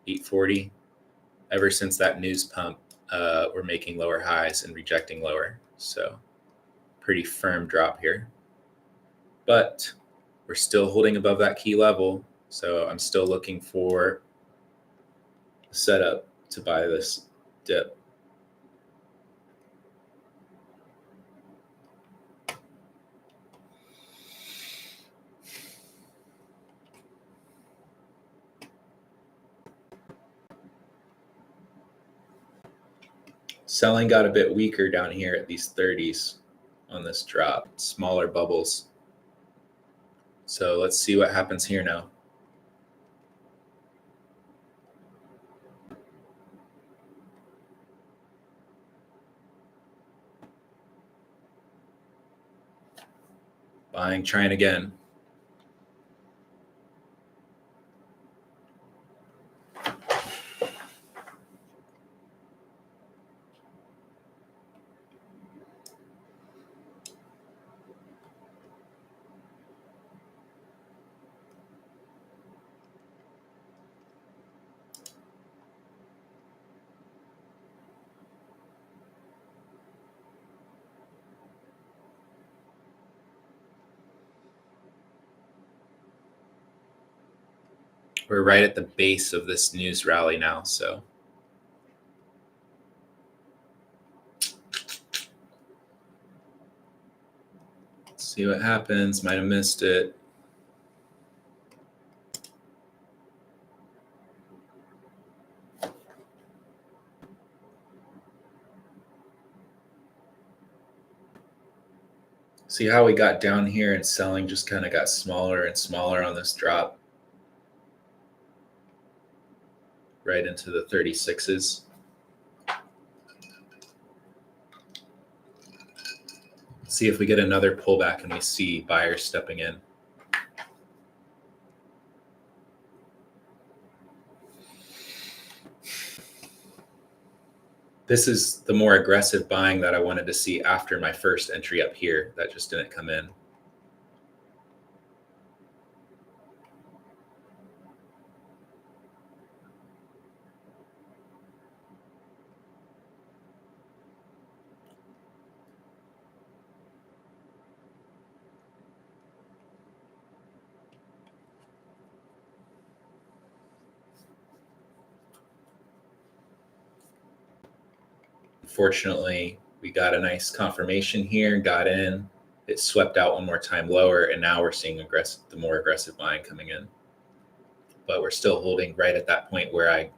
840. Ever since that news pump, we're making lower highs and rejecting lower. So pretty firm drop here. But we're still holding above that key level. So I'm still looking for a setup to buy this dip. Selling got a bit weaker down here at these 30s on this drop, smaller bubbles. So let's see what happens here now. Buying, trying again. We're right at the base of this news rally now, so let's see what happens. Might have missed it. See how we got down here and selling just kind of got smaller and smaller on this drop. Right into the 36s. See if we get another pullback and we see buyers stepping in. This is the more aggressive buying that I wanted to see after my first entry up here that just didn't come in. Fortunately, we got a nice confirmation here, got in, it swept out one more time lower, and now we're seeing the more aggressive buying coming in. But we're still holding right at that point where I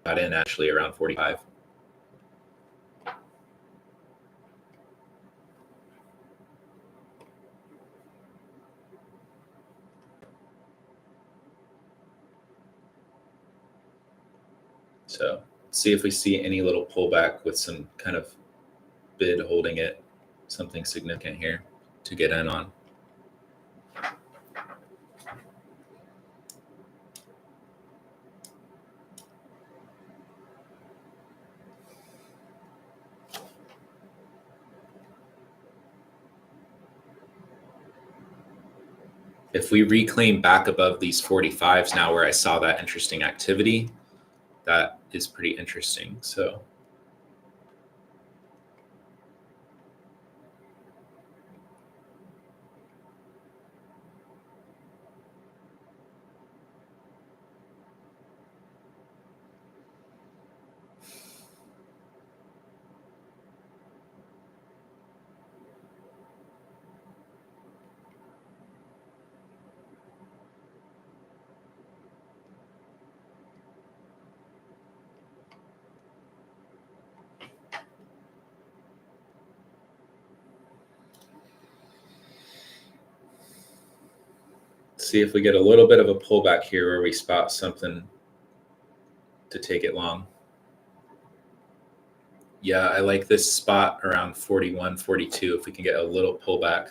got in actually around 45. So see if we see any little pullback with some kind of bid holding it, something significant here to get in on. If we reclaim back above these 45s now where I saw that interesting activity, that is pretty interesting. So see if we get a little bit of a pullback here where we spot something to take it long. Yeah, I like this spot around 41, 42 if we can get a little pullback.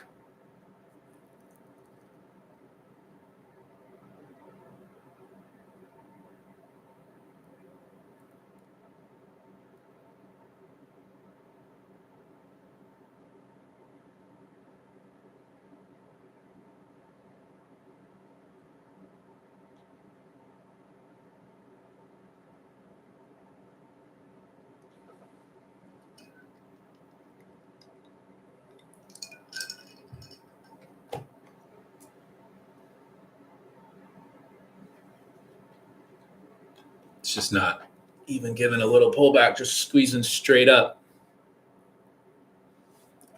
It's just not even giving a little pullback, just squeezing straight up.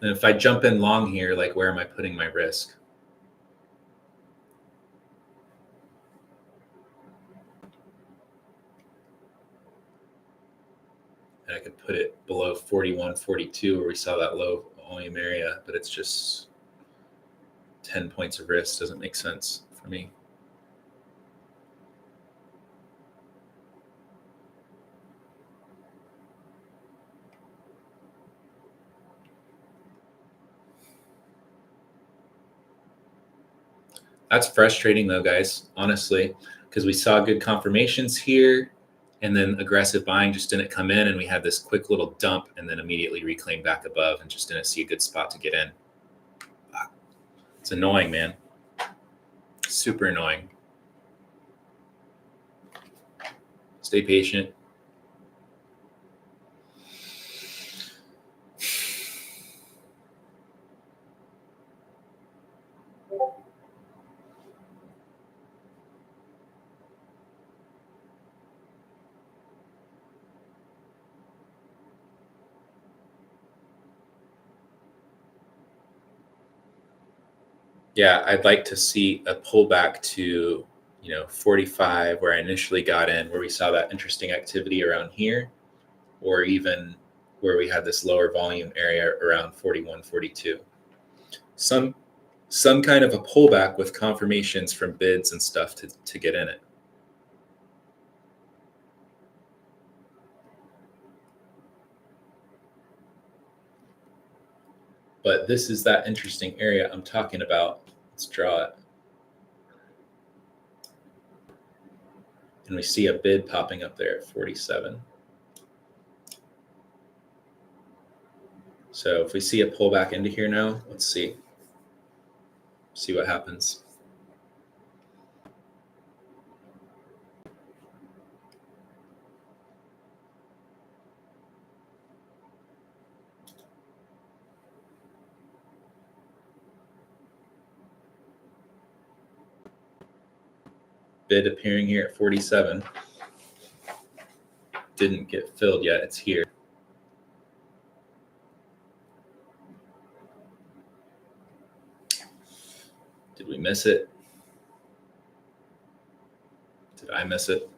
And if I jump in long here, like where am I putting my risk? And I could put it below 41, 42 where we saw that low volume area, but it's just 10 points of risk. Doesn't make sense for me. That's frustrating though, guys, honestly, because we saw good confirmations here and then aggressive buying just didn't come in and we had this quick little dump and then immediately reclaim back above and just didn't see a good spot to get in. It's annoying, man. Super annoying. Stay patient. Yeah, I'd like to see a pullback to, 45 where I initially got in, where we saw that interesting activity around here, or even where we had this lower volume area around 41, 42. Some kind of a pullback with confirmations from bids and stuff to get in it. But this is that interesting area I'm talking about. Let's draw it. And we see a bid popping up there at 47. So if we see a pullback into here now, let's see what happens. Bid appearing here at 47. Didn't get filled yet, it's here. Did we miss it? Did I miss it?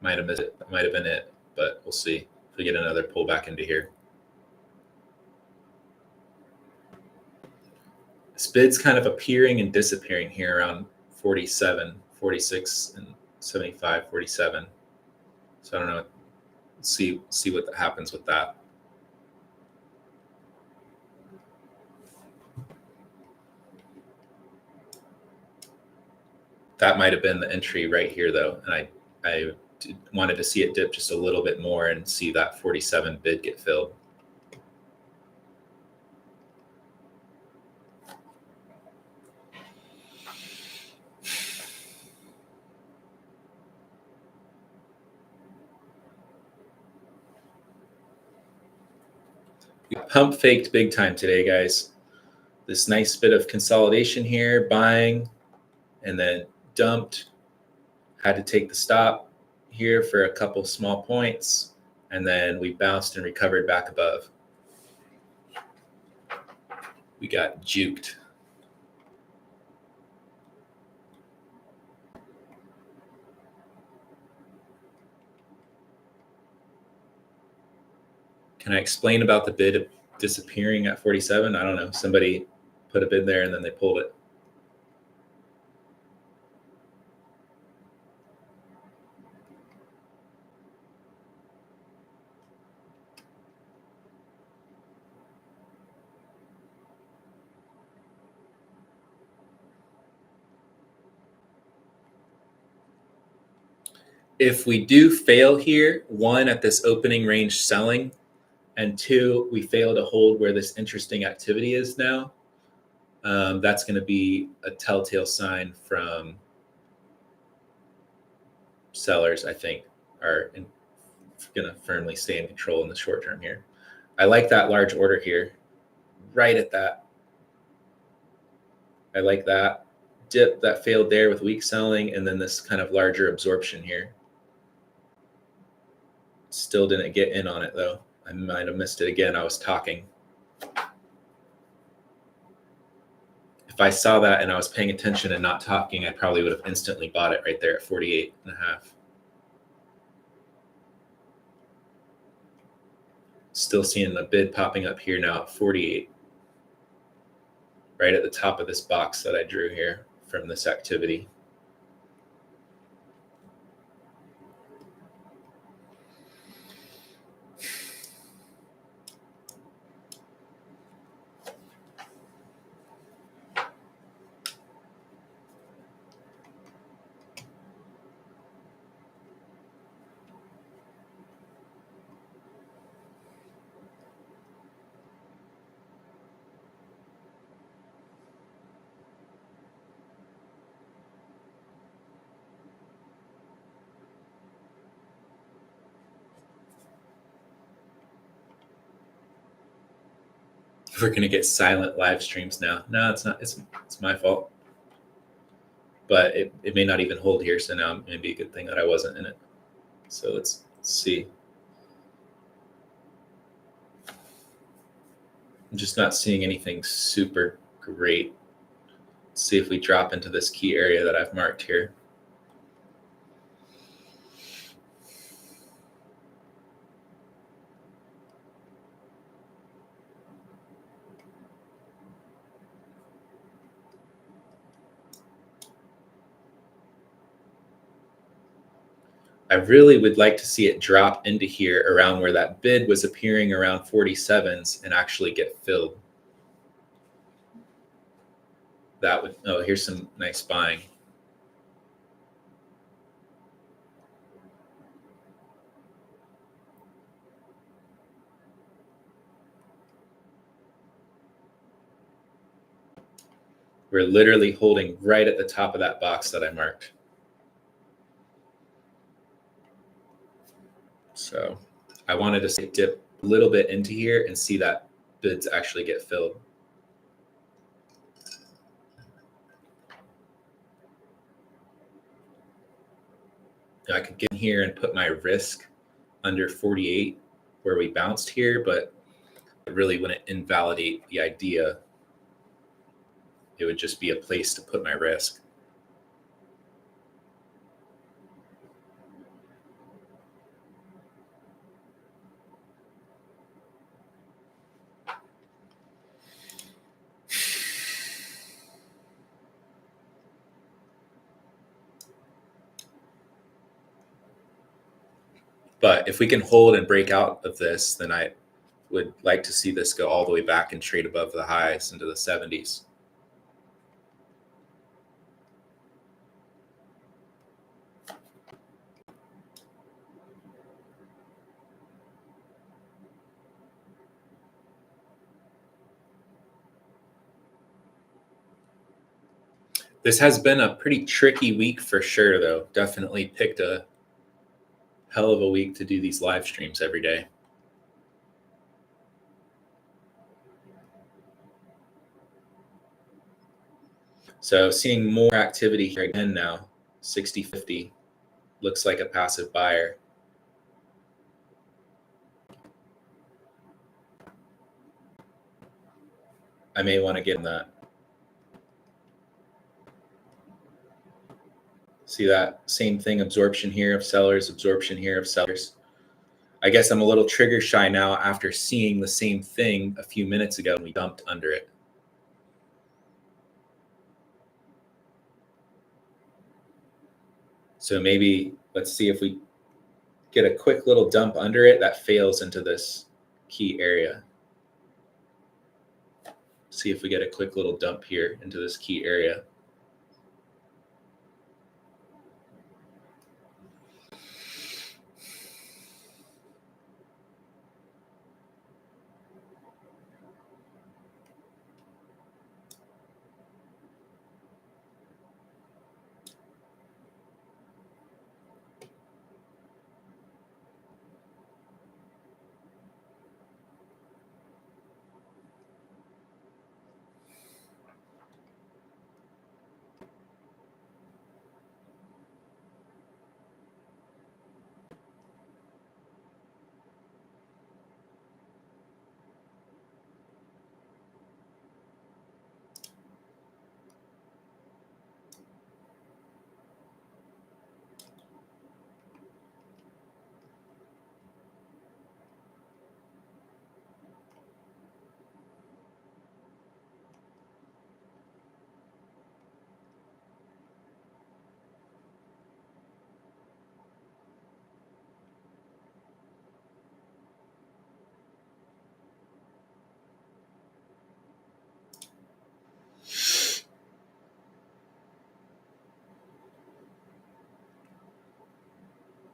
Might have missed it. That might have been it, but we'll see if we get another pullback into here. This bid's kind of appearing and disappearing here around 47, 46, and 75, 47. So I don't know. See what happens with that. That might have been the entry right here, though, and I wanted to see it dip just a little bit more and see that 47 bid get filled. We pump faked big time today, guys. This nice bit of consolidation here, buying, and then dumped. Had to take the stop here for a couple small points, and then we bounced and recovered back above. We got juked. Can I explain about the bid disappearing at 47? I don't know. Somebody put a bid there and then they pulled it. If we do fail here, one, at this opening range selling, and two, we fail to hold where this interesting activity is now, that's going to be a telltale sign from sellers, I think, are going to firmly stay in control in the short term here. I like that large order here, right at that. I like that dip that failed there with weak selling, and then this kind of larger absorption here. Still didn't get in on it, though. I might have missed it again. I was talking. If I saw that and I was paying attention and not talking, I probably would have instantly bought it right there at 48.5. Still seeing the bid popping up here now at 48. Right at the top of this box that I drew here from this activity. We're going to get silent live streams now. No, it's not. It's my fault. But it may not even hold here, so now it may be a good thing that I wasn't in it. So let's see. I'm just not seeing anything super great. Let's see if we drop into this key area that I've marked here. I really would like to see it drop into here around where that bid was appearing around 47s and actually get filled. That would, oh, here's some nice buying. We're literally holding right at the top of that box that I marked. So I wanted to dip a little bit into here and see that bids actually get filled. Now I could get in here and put my risk under 48 where we bounced here, but it really wouldn't invalidate the idea. It would just be a place to put my risk. But if we can hold and break out of this, then I would like to see this go all the way back and trade above the highs into the 70s. This has been a pretty tricky week for sure, though. Definitely picked a hell of a week to do these live streams every day. So seeing more activity here again now, 60-50, looks like a passive buyer. I may want to get in that. See that same thing, absorption here of sellers, absorption here of sellers. I guess I'm a little trigger shy now after seeing the same thing a few minutes ago and we dumped under it. So maybe let's see if we get a quick little dump under it that fails into this key area. See if we get a quick little dump here into this key area.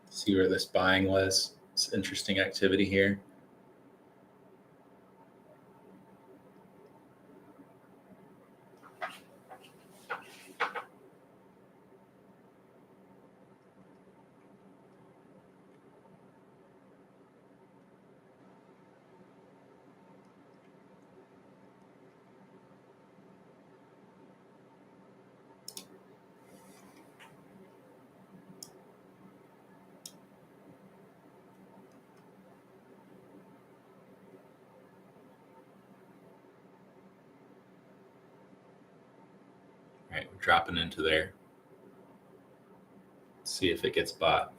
See where this buying was. It's interesting activity here. All right, we're dropping into there. Let's see if it gets bought.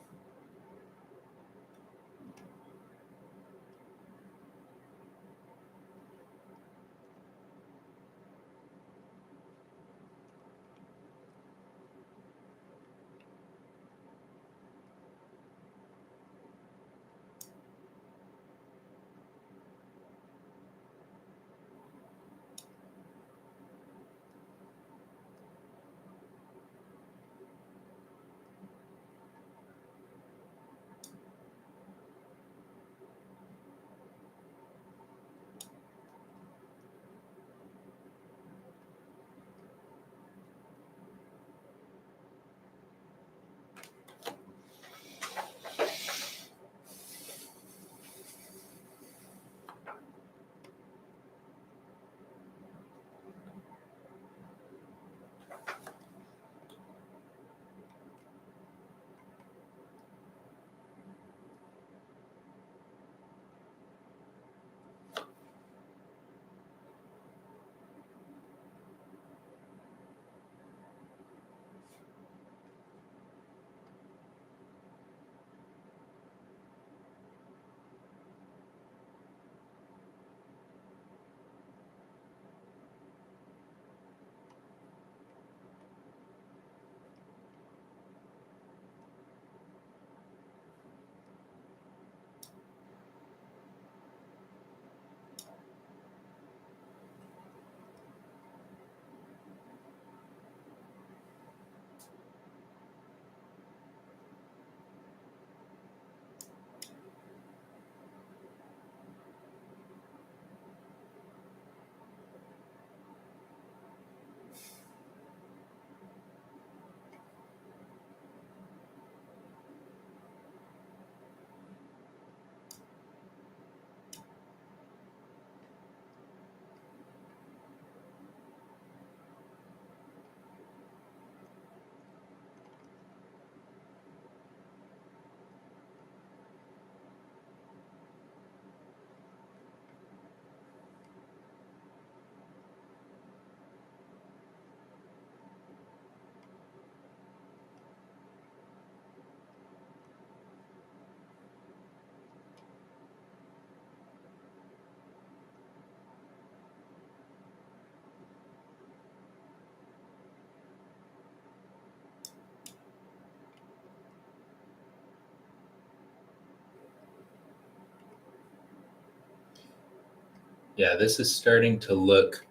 Yeah, this is starting to look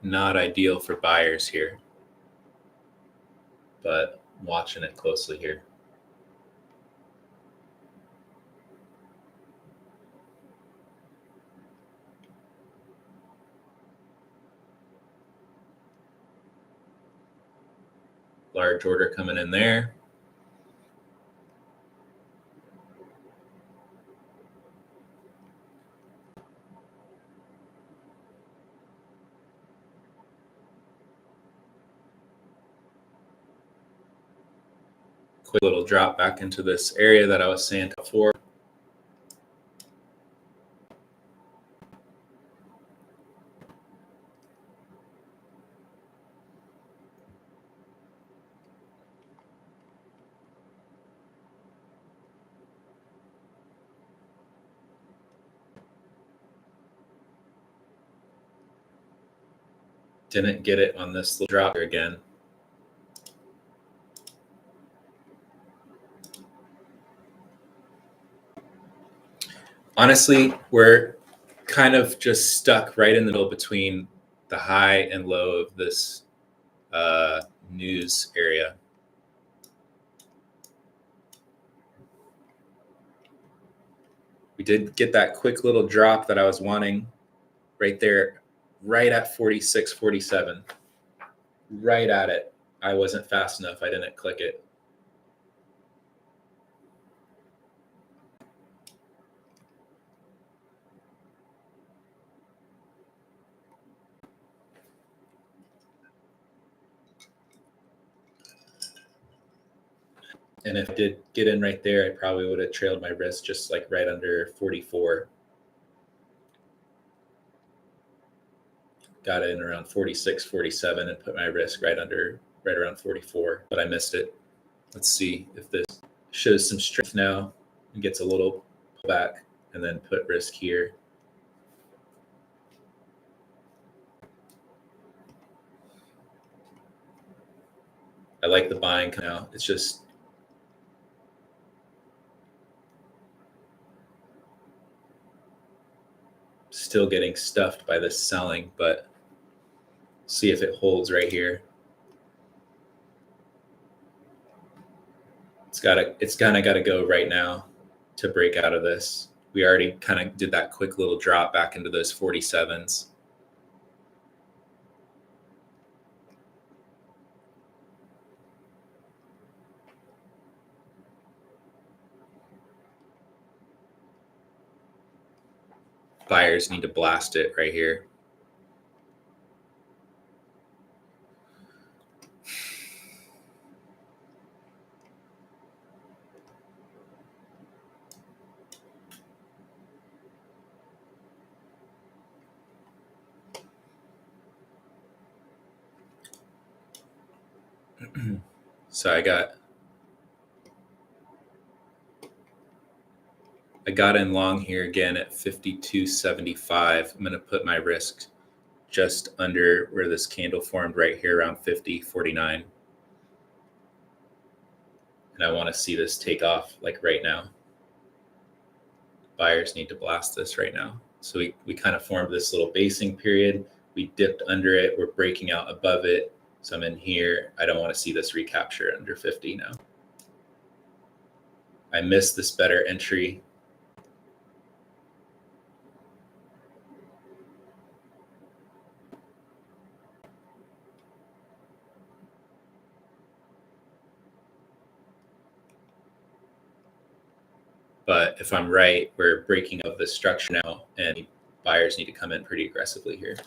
not ideal for buyers here, but I'm watching it closely here. Large order coming in there. Quick little drop back into this area that I was saying before. Didn't get it on this little drop here again. Honestly, we're kind of just stuck right in the middle between the high and low of this news area. We did get that quick little drop that I was wanting right there, right at 46.47. Right at it. I wasn't fast enough. I didn't click it. And if I did get in right there, I probably would have trailed my risk just like right under 44. Got in around 46, 47 and put my risk right around 44, but I missed it. Let's see if this shows some strength now and gets a little pullback and then put risk here. I like the buying now. It's just still getting stuffed by this selling, but see if it holds right here. It's kind of got to go right now to break out of this. We already kind of did that quick little drop back into those 47s. Buyers need to blast it right here. So I got in long here again at 52.75. I'm going to put my risk just under where this candle formed right here around 50.49. And I want to see this take off like right now. Buyers need to blast this right now. So we kind of formed this little basing period. We dipped under it. We're breaking out above it. So I'm in here. I don't want to see this recapture under 50 now. I missed this better entry. But if I'm right, we're breaking up this structure now, and buyers need to come in pretty aggressively here.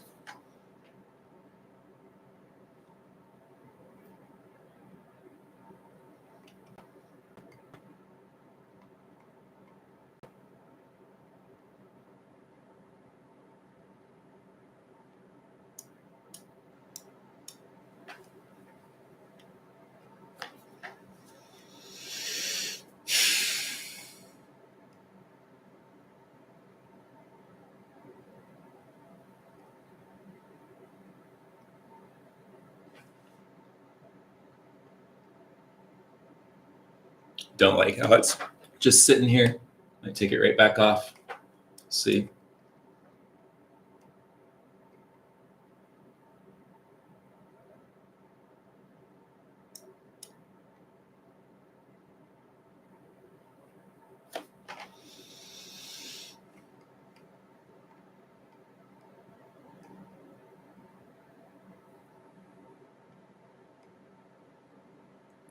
Don't like how it's just sitting here. I take it right back off. See.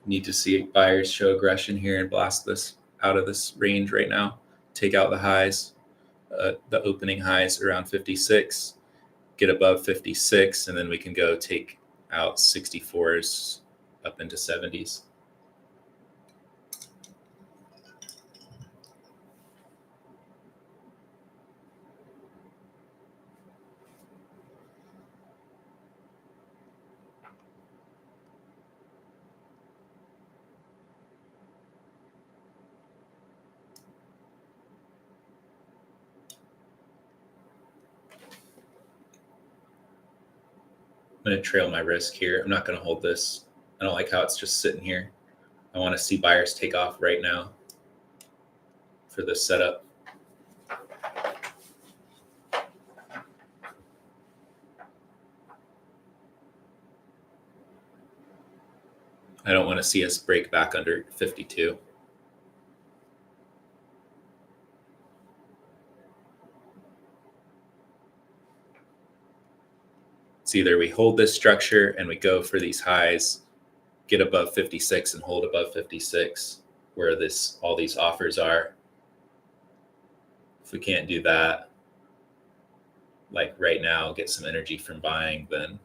Need to see buyers show aggression here and blast this out of this range right now. Take out the highs, the opening highs around 56, get above 56, and then we can go take out 64s up into 70s. I'm going to trail my risk here. I'm not going to hold this. I don't like how it's just sitting here. I want to see buyers take off right now for this setup. I don't want to see us break back under 52. It's either we hold this structure and we go for these highs, get above 56 and hold above 56 where all these offers are. If we can't do that, like right now, get some energy from buying, then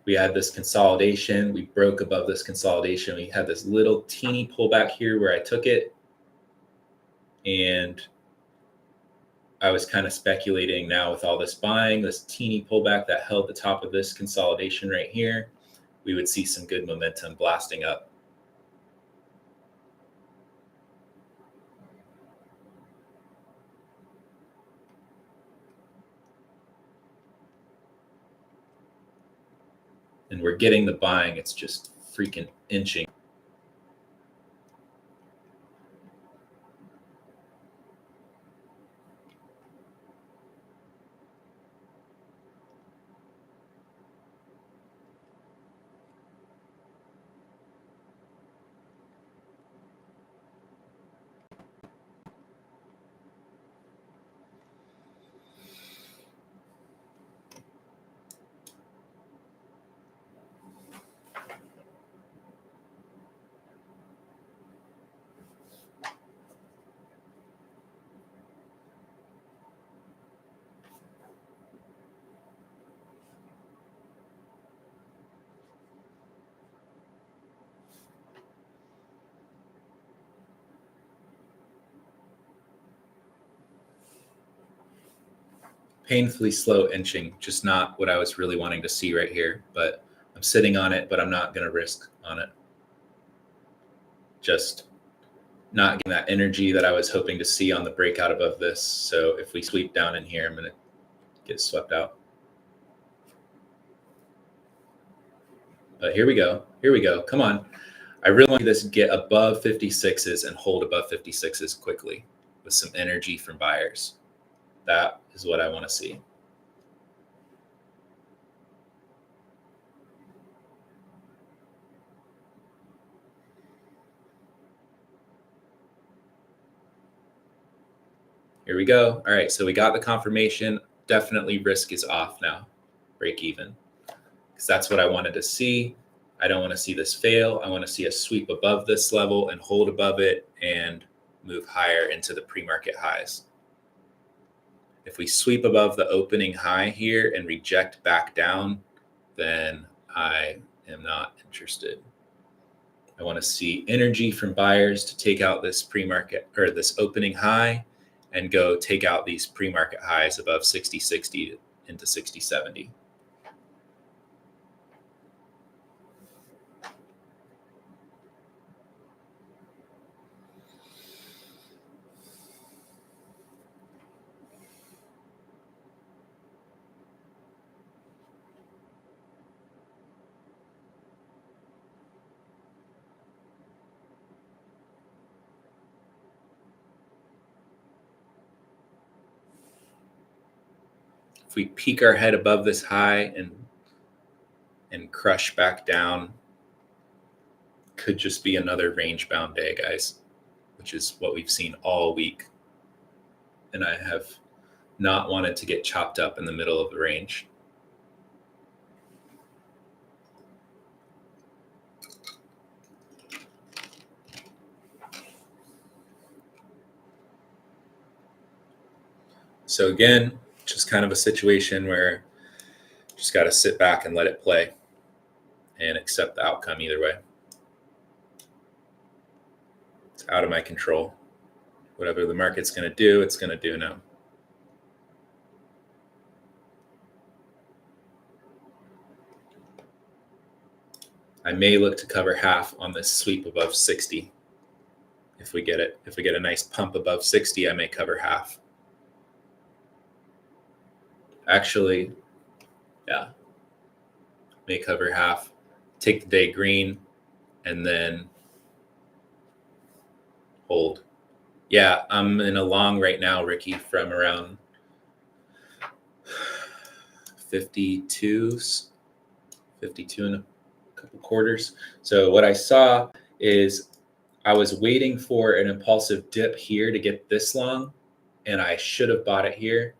we had this consolidation. We broke above this consolidation. We had this little teeny pullback here where I took it, and I was kind of speculating now with all this buying, this teeny pullback that held the top of this consolidation right here, we would see some good momentum blasting up. And we're getting the buying. It's just freaking inching. Painfully slow inching, just not what I was really wanting to see right here, but I'm sitting on it, but I'm not going to risk on it. Just not getting that energy that I was hoping to see on the breakout above this. So if we sweep down in here, I'm going to get swept out. But here we go. Here we go. Come on. I really want this to get above 56s and hold above 56s quickly with some energy from buyers. That is what I want to see. Here we go. All right, so we got the confirmation. Definitely risk is off now. Break even. Because that's what I wanted to see. I don't want to see this fail. I want to see a sweep above this level and hold above it and move higher into the pre-market highs. If we sweep above the opening high here and reject back down, then I am not interested. I want to see energy from buyers to take out this pre-market or this opening high and go take out these pre-market highs above 60.60 into 60.70. If we peek our head above this high and crush back down, could just be another range bound day, guys, which is what we've seen all week. And I have not wanted to get chopped up in the middle of the range. So again, just kind of a situation where you just got to sit back and let it play and accept the outcome either way. It's out of my control. Whatever the market's going to do, it's going to do now. I may look to cover half on this sweep above 60. If we get it, if we get a nice pump above 60, I may cover half. Actually, yeah, may cover half, take the day green, and then hold. Yeah, I'm in a long right now, Ricky, from around 52 and a couple quarters. So what I saw is I was waiting for an impulsive dip here to get this long, and I should have bought it here,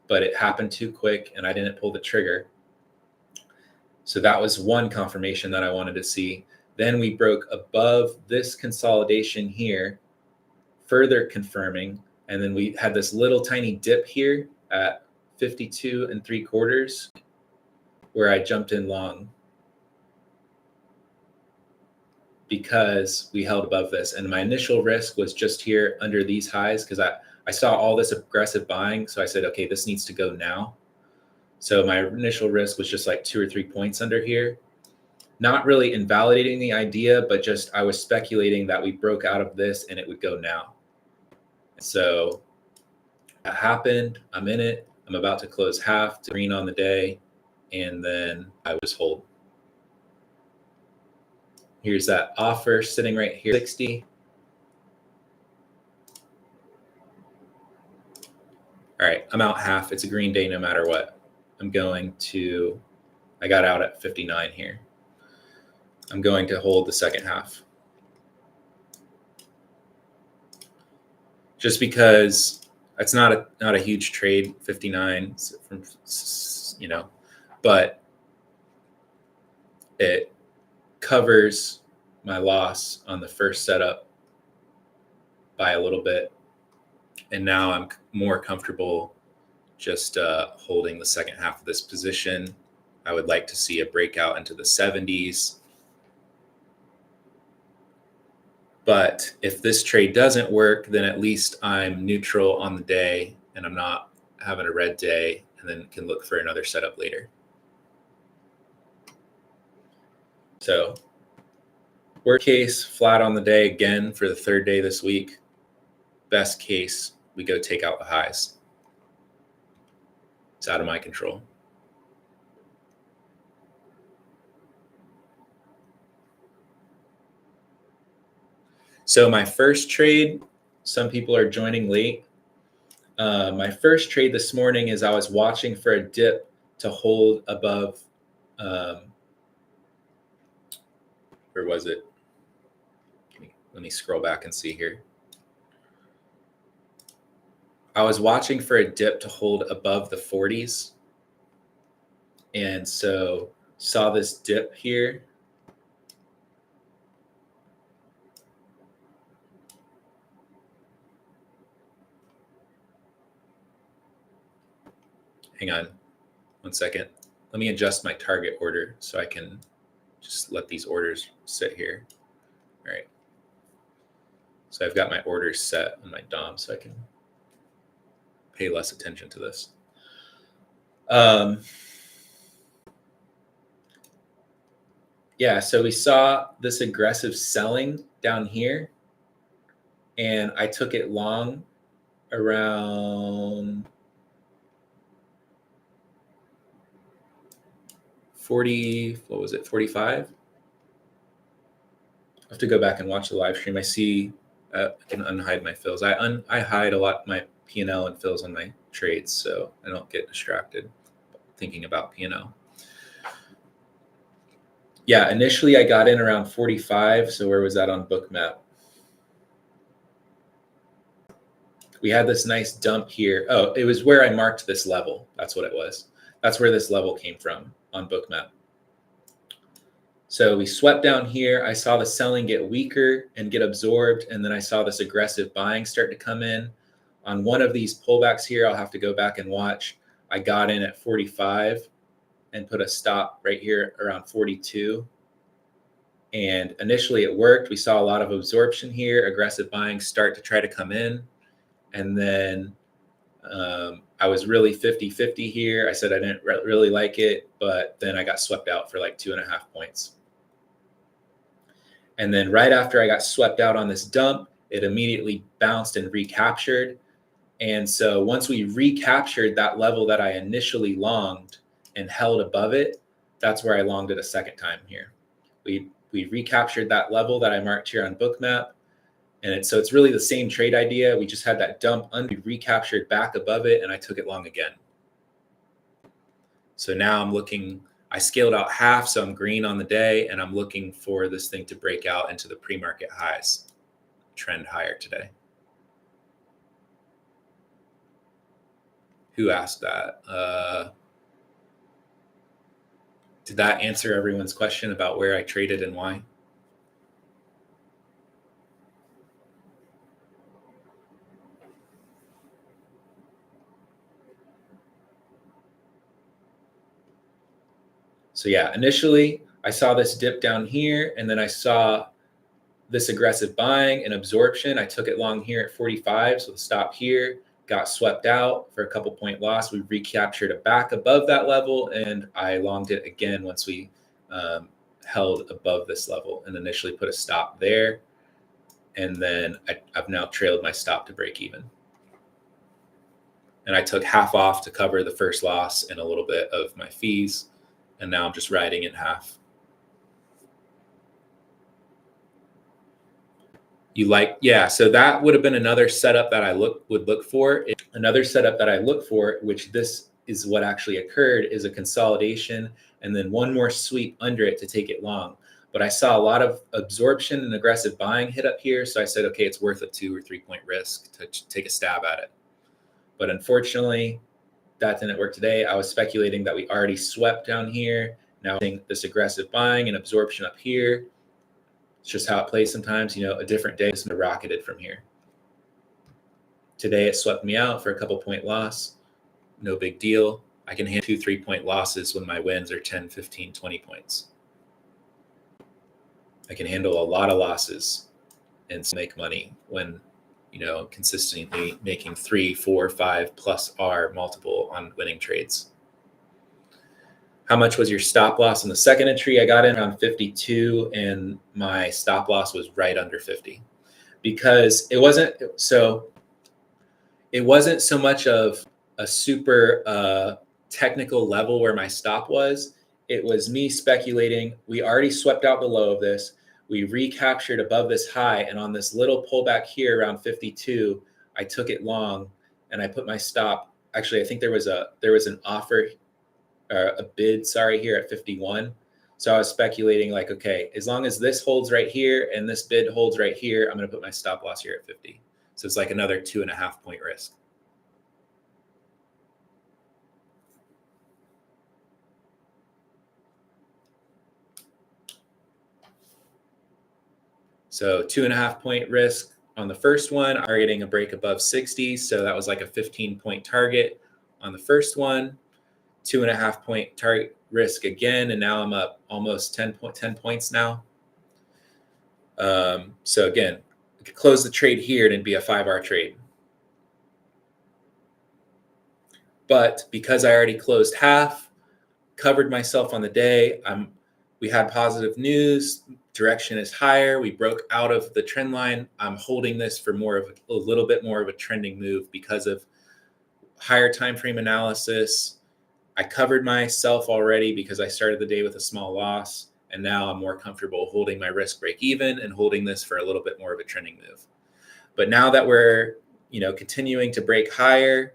but it happened too quick and I didn't pull the trigger. So that was one confirmation that I wanted to see. Then we broke above this consolidation here, further confirming, and then we had this little tiny dip here at 52 3/4 where I jumped in long because we held above this. And my initial risk was just here under these highs because I saw all this aggressive buying. So I said, okay, this needs to go now. So my initial risk was just like 2 or 3 points under here. Not really invalidating the idea, but just I was speculating that we broke out of this and it would go now. So that happened. I'm in it. I'm about to close half to green on the day. And then I was hold. Here's that offer sitting right here, 60. All right, I'm out half. It's a green day no matter what. I got out at 59 here. I'm going to hold the second half. Just because it's not a huge trade, 59 from, but it covers my loss on the first setup by a little bit. And now I'm more comfortable just holding the second half of this position. I would like to see a breakout into the 70s. But if this trade doesn't work, then at least I'm neutral on the day and I'm not having a red day, and then can look for another setup later. So worst case, flat on the day again for the third day this week. Best case, we go take out the highs. It's out of my control. So my first trade, some people are joining late. My first trade this morning is I was watching for a dip to hold above, where was it? Let me scroll back and see here. I was watching for a dip to hold above the 40s. And so saw this dip here. Hang on 1 second. Let me adjust my target order so I can just let these orders sit here. All right. So I've got my orders set on my DOM so I can pay less attention to this. Yeah, so we saw this aggressive selling down here, and I took it long around 40, what was it, 45? I have to go back and watch the live stream. I see I can unhide my fills. I hide a lot my P&L and fills on my trades, so I don't get distracted thinking about P&L. Yeah, initially I got in around 45. So where was that on Bookmap? We had this nice dump here. Oh, it was where I marked this level. That's what it was. That's where this level came from on Bookmap. So we swept down here. I saw the selling get weaker and get absorbed. And then I saw this aggressive buying start to come in on one of these pullbacks here, I'll have to go back and watch. I got in at 45 and put a stop right here around 42. And initially it worked. We saw a lot of absorption here, aggressive buying start to try to come in. And then I was really 50-50 here. I said I didn't really like it, but then I got swept out for like 2.5 points. And then right after I got swept out on this dump, it immediately bounced and recaptured. And so once we recaptured that level that I initially longed and held above it, that's where I longed it a second time here. We recaptured that level that I marked here on Bookmap. And so it's really the same trade idea. We just had that dump we recaptured back above it, and I took it long again. So now I'm looking, I scaled out half, so I'm green on the day, and I'm looking for this thing to break out into the pre-market highs, trend higher today. Who asked that? Did that answer everyone's question about where I traded and why? So yeah, initially I saw this dip down here, and then I saw this aggressive buying and absorption. I took it long here at 45, so the stop here, got swept out for a couple point loss. We recaptured it back above that level, and I longed it again once we held above this level, and initially put a stop there. And then I've now trailed my stop to break even. And I took half off to cover the first loss and a little bit of my fees. And now I'm just riding in half. Yeah, so that would have been another setup that I would look for. Another setup that I look for, which this is what actually occurred, is a consolidation and then one more sweep under it to take it long. But I saw a lot of absorption and aggressive buying hit up here. So I said, okay, it's worth a 2 or 3 point risk to take a stab at it. But unfortunately, that didn't work today. I was speculating that we already swept down here. Now seeing this aggressive buying and absorption up here. It's just how it plays sometimes. You know, a different day is rocketed from here. Today it swept me out for a couple point loss. No big deal. I can handle 2 3 point losses when my wins are 10, 15, 20 points. I can handle a lot of losses and make money when, you know, consistently making 3, 4, 5 plus R multiple on winning trades. How much was your stop loss in the second entry? I got in around 52 and my stop loss was right under 50 because it wasn't so much of a super technical level where my stop was. It was me speculating. We already swept out the low of this. We recaptured above this high, and on this little pullback here around 52, I took it long and I put my stop. Actually, I think there was an offer, a bid, sorry, here at 51. So I was speculating like, okay, as long as this holds right here and this bid holds right here, I'm going to put my stop loss here at 50. So it's like another 2.5 point risk. So 2.5 point risk on the first one, targeting a break above 60. So that was like a 15 point target on the first one. 2.5 point target risk again, and now I'm up almost 10 points now. So again, I could close the trade here and it'd be a 5R trade. But because I already closed half, covered myself on the day, we had positive news. Direction is higher. We broke out of the trend line. I'm holding this for a little bit more of a trending move because of higher time frame analysis. I covered myself already because I started the day with a small loss, and now I'm more comfortable holding my risk break even and holding this for a little bit more of a trending move. But now that we're, you know, continuing to break higher,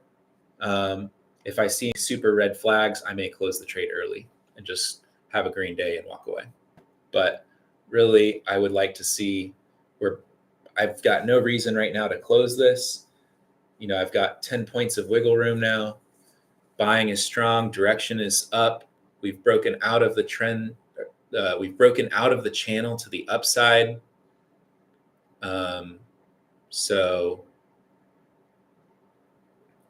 if I see super red flags, I may close the trade early and just have a green day and walk away. But really, I would like to see where I've got no reason right now to close this. You know, I've got 10 points of wiggle room now. Buying is strong. Direction is up. We've broken out of the trend. We've broken out of the channel to the upside. So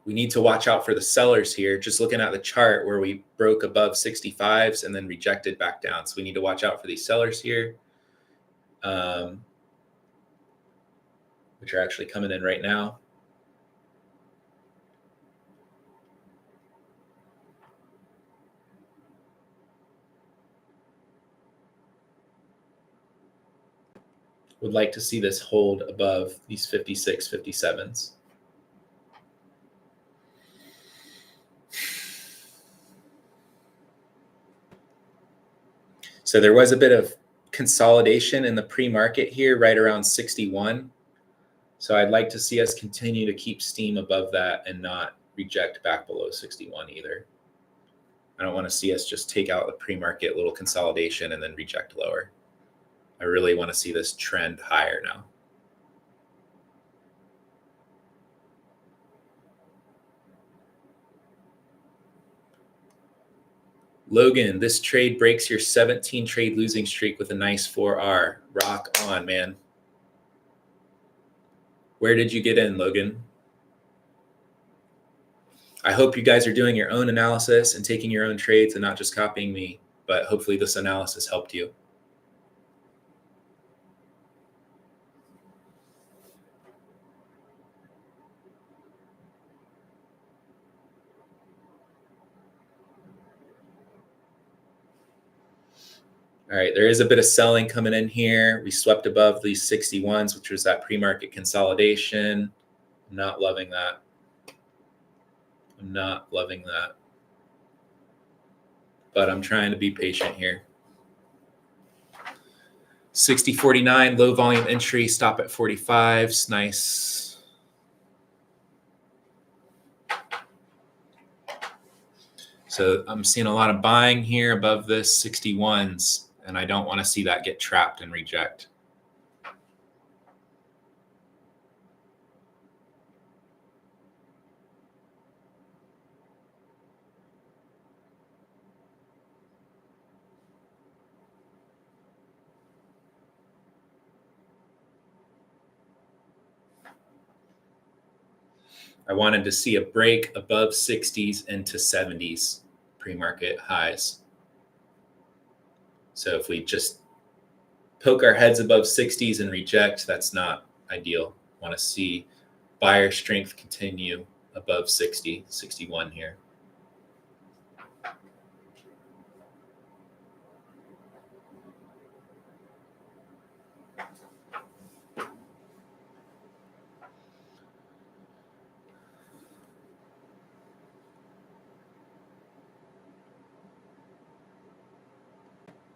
We need to watch out for the sellers here. Just looking at the chart where we broke above 65s and then rejected back down. So we need to watch out for these sellers here, which are actually coming in right now. Would like to see this hold above these 56, 57s. So there was a bit of consolidation in the pre-market here, right around 61. So I'd like to see us continue to keep steam above that and not reject back below 61 either. I don't want to see us just take out the pre-market little consolidation and then reject lower. I really want to see this trend higher now. Logan, this trade breaks your 17 trade losing streak with a nice 4R. Rock on, man. Where did you get in, Logan? I hope you guys are doing your own analysis and taking your own trades and not just copying me, but hopefully this analysis helped you. All right, there is a bit of selling coming in here. We swept above these 61s, which was that pre-market consolidation. I'm not loving that. I'm not loving that. But I'm trying to be patient here. 60.49, low volume entry, stop at 45s. Nice. So I'm seeing a lot of buying here above this 61s, and I don't want to see that get trapped and reject. I wanted to see a break above 60s into 70s pre-market highs. So if we just poke our heads above 60s and reject, that's not ideal. I want to see buyer strength continue above 60, 61 here.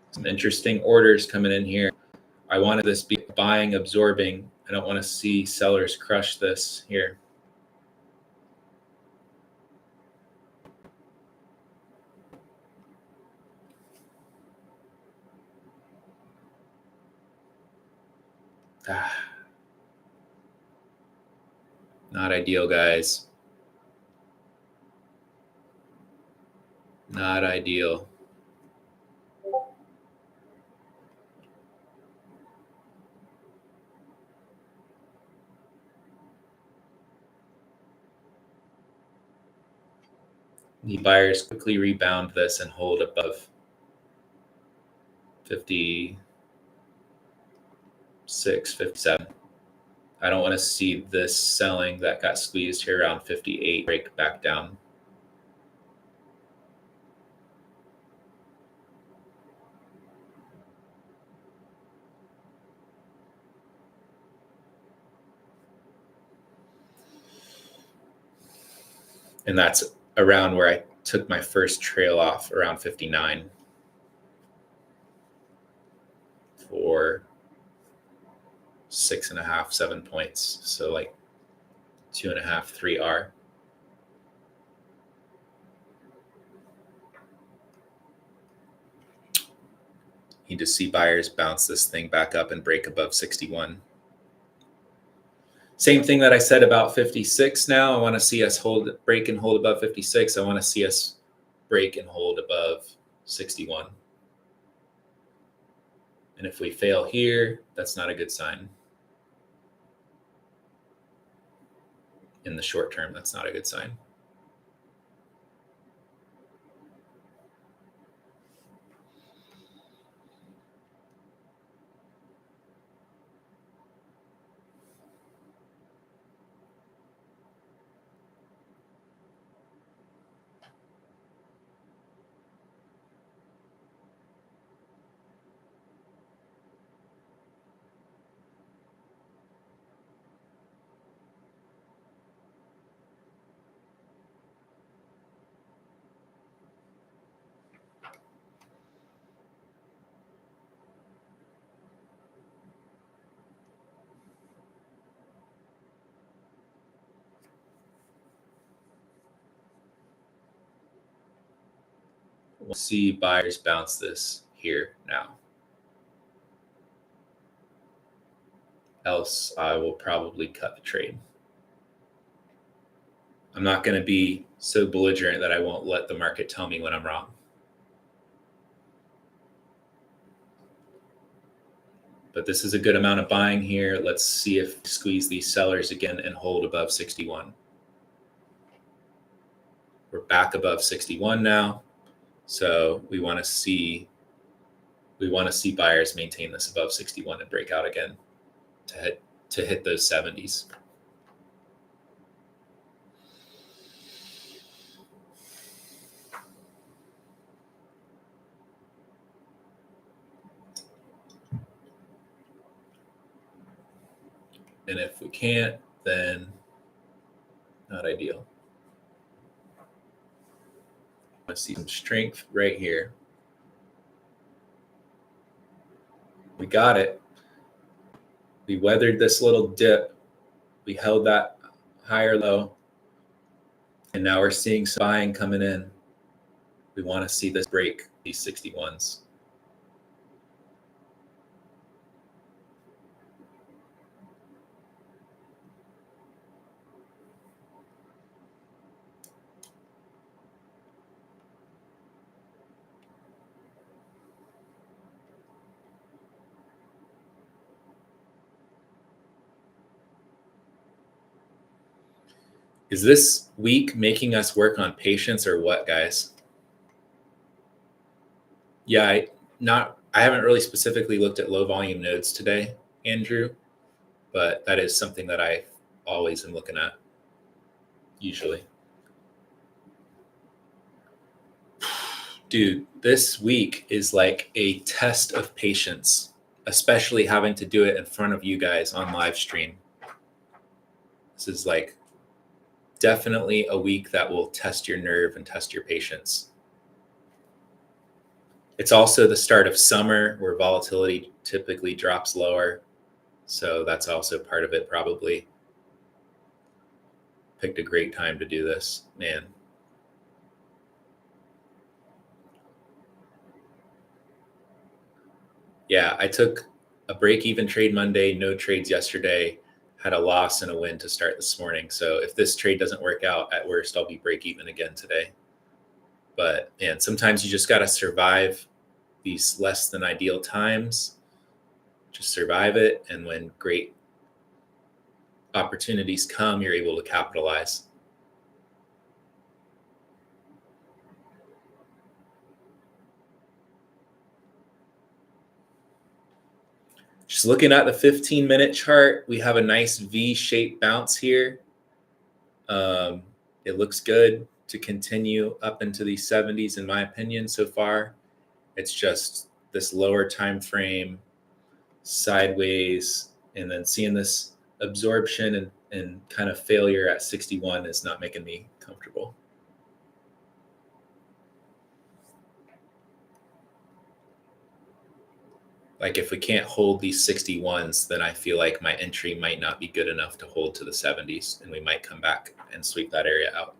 Some interesting orders coming in here. I wanted this to be buying, absorbing. I don't want to see sellers crush this here. Not ideal, guys. Not ideal. The buyers quickly rebound this and hold above 56, 57. I don't want to see this selling that got squeezed here around 58 break back down. And that's around where I took my first trail off, around 59 for 6.5, 7 points. So like 2.5, 3R. Need to see buyers bounce this thing back up and break above 61. Same thing that I said about 56 now. I want to see us break and hold above 56. I want to see us break and hold above 61. And if we fail here, that's not a good sign. the short term, that's not a good sign. We'll see buyers bounce this here now. Else I will probably cut the trade. I'm not going to be so belligerent that I won't let the market tell me when I'm wrong. But this is a good amount of buying here. Let's see if we squeeze these sellers again and hold above 61. We're back above 61 now. So we want to see buyers maintain this above 61 and break out again to hit those 70s. And if we can't, then not ideal. I see some strength right here. We got it. We weathered this little dip. We held that higher low. And now we're seeing some buying coming in. We want to see this break these 61s. Is this week making us work on patience or what, guys? Yeah, I haven't really specifically looked at low volume nodes today, Andrew, but that is something that I always am looking at, usually. Dude, this week is like a test of patience, especially having to do it in front of you guys on live stream. This is like definitely a week that will test your nerve and test your patience. It's also the start of summer where volatility typically drops lower. So that's also part of it, probably. Picked a great time to do this, man. Yeah, I took a break-even trade Monday, no trades yesterday, had a loss and a win to start this morning. So if this trade doesn't work out, at worst, I'll be break-even again today. But man, sometimes you just got to survive these less than ideal times. Just survive it. And when great opportunities come, you're able to capitalize. Just looking at the 15-minute chart, we have a nice V-shaped bounce here. It looks good to continue up into the 70s, in my opinion, so far. It's just this lower time frame, sideways, and then seeing this absorption and kind of failure at 61 is not making me comfortable. Like if we can't hold these 61s, then I feel like my entry might not be good enough to hold to the 70s, and we might come back and sweep that area out.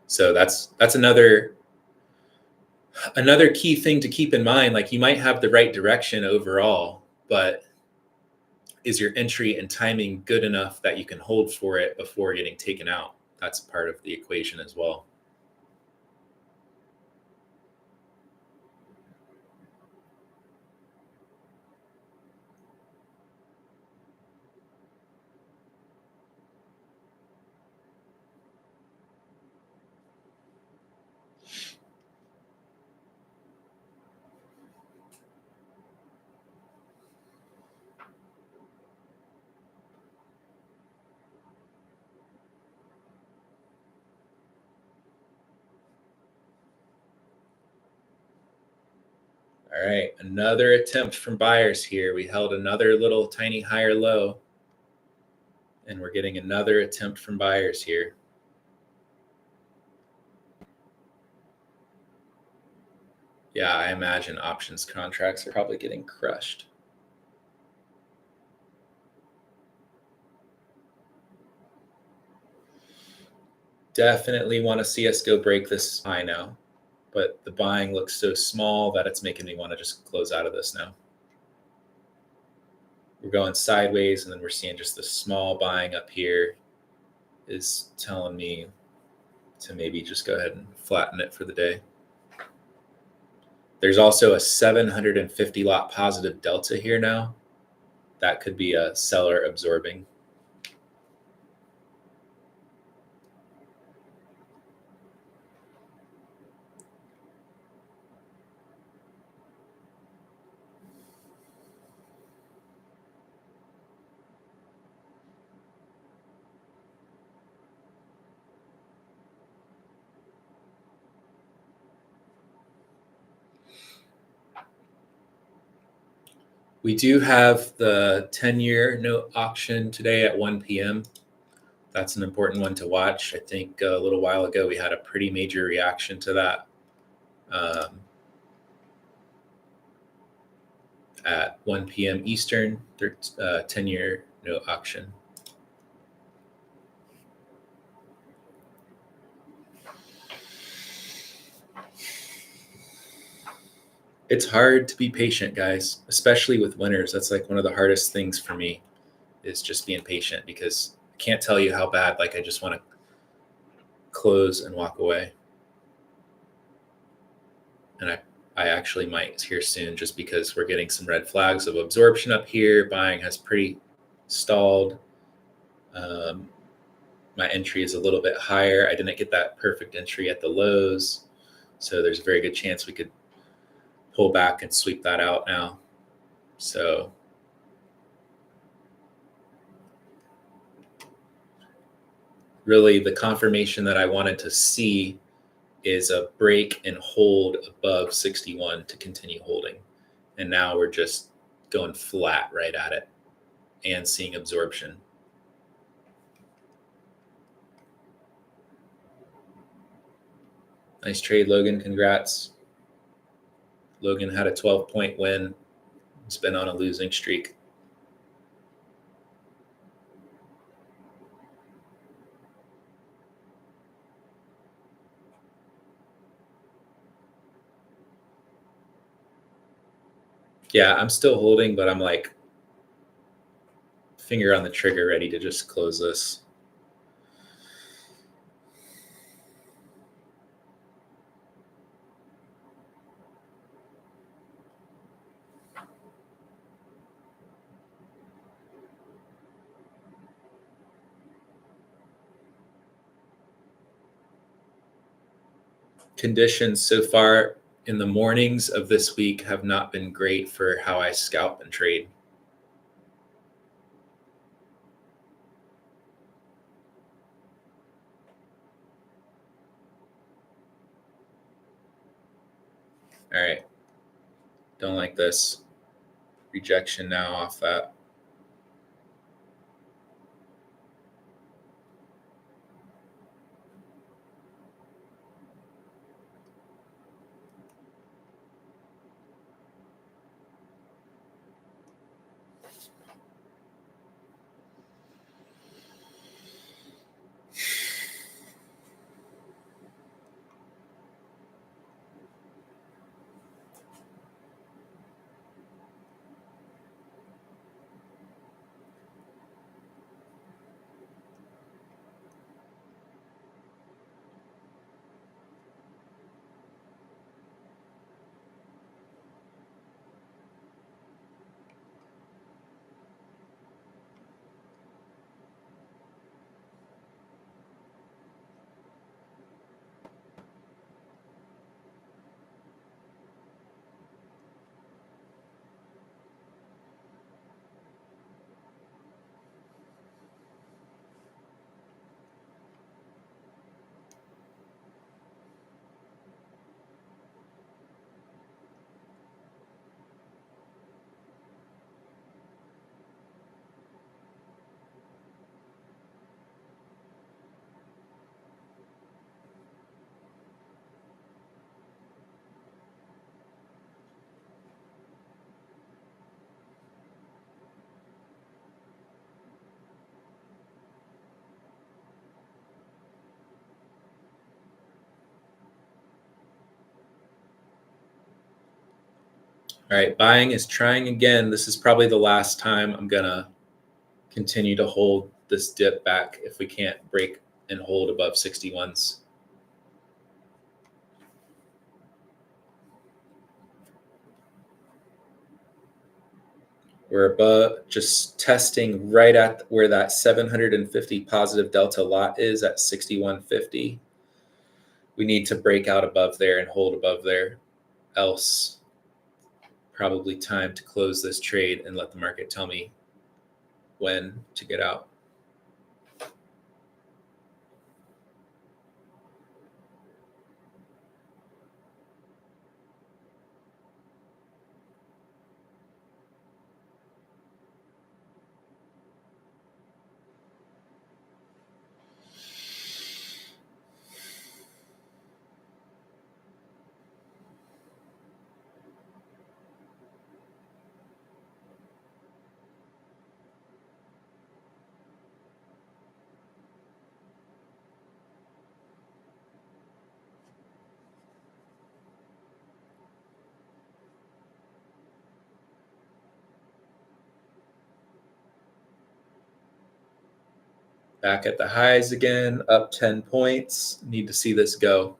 So that's another key thing to keep in mind. Like you might have the right direction overall, but is your entry and timing good enough that you can hold for it before getting taken out? That's part of the equation as well. All right, another attempt from buyers here. We held another little tiny higher low, and we're getting another attempt from buyers here. Yeah, I imagine options contracts are probably getting crushed. Definitely want to see us go break this high now, but the buying looks so small that it's making me want to just close out of this now. We're going sideways, and then we're seeing just the small buying up here is telling me to maybe just go ahead and flatten it for the day. There's also a 750 lot positive delta here now. That could be a seller absorbing. We do have the 10-year note auction today at 1 p.m. That's an important one to watch. I think a little while ago we had a pretty major reaction to that at 1 p.m. Eastern, 10-year note auction. It's hard to be patient, guys, especially with winners. That's like one of the hardest things for me is just being patient, because I can't tell you how bad, like I just want to close and walk away. And I actually might here soon, just because we're getting some red flags of absorption up here. Buying has pretty stalled. My entry is a little bit higher. I didn't get that perfect entry at the lows, so there's a very good chance we could pull back and sweep that out now. So really the confirmation that I wanted to see is a break and hold above 61 to continue holding. And now we're just going flat right at it and seeing absorption. Nice trade, Logan. Congrats. Logan had a 12-point win. He's been on a losing streak. Yeah, I'm still holding, but I'm like finger on the trigger, ready to just close this. Conditions so far in the mornings of this week have not been great for how I scalp and trade. All right. Don't like this. Rejection now off that. All right, buying is trying again. This is probably the last time I'm gonna continue to hold this dip back if we can't break and hold above 61s. We're above, just testing right at where that 750 positive delta lot is at 61.50. We need to break out above there and hold above there. Else, probably time to close this trade and let the market tell me when to get out. Back at the highs again, up 10 points. Need to see this go.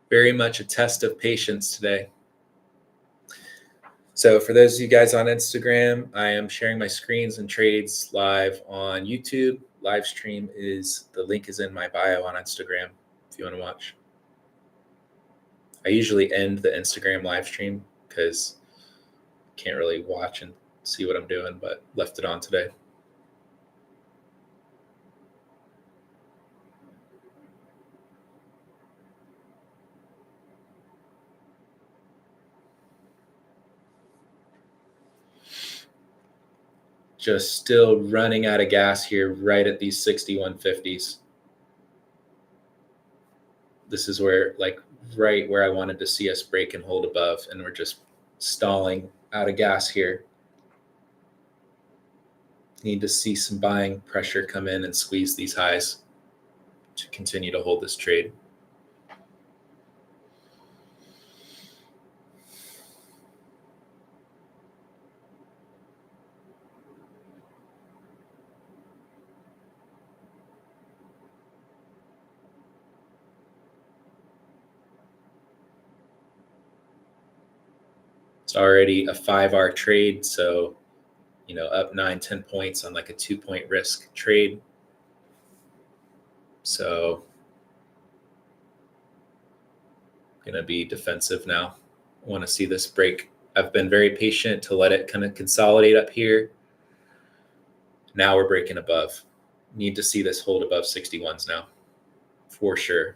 Very much a test of patience today. So for those of you guys on Instagram, I am sharing my screens and trades live on YouTube. Live stream is, the link is in my bio on Instagram if you want to watch. I usually end the Instagram live stream because I can't really watch and see what I'm doing, but left it on today. Just still running out of gas here right at these 61.50s. This is where, like, right where I wanted to see us break and hold above, and we're just stalling out of gas here. Need to see some buying pressure come in and squeeze these highs to continue to hold this trade. It's already a 5R trade, so up 9-10 points on like a 2-point risk trade. So gonna be defensive now. I want to see this break. I've been very patient to let it kind of consolidate up here. Now we're breaking above. Need to see this hold above 61s now, for sure.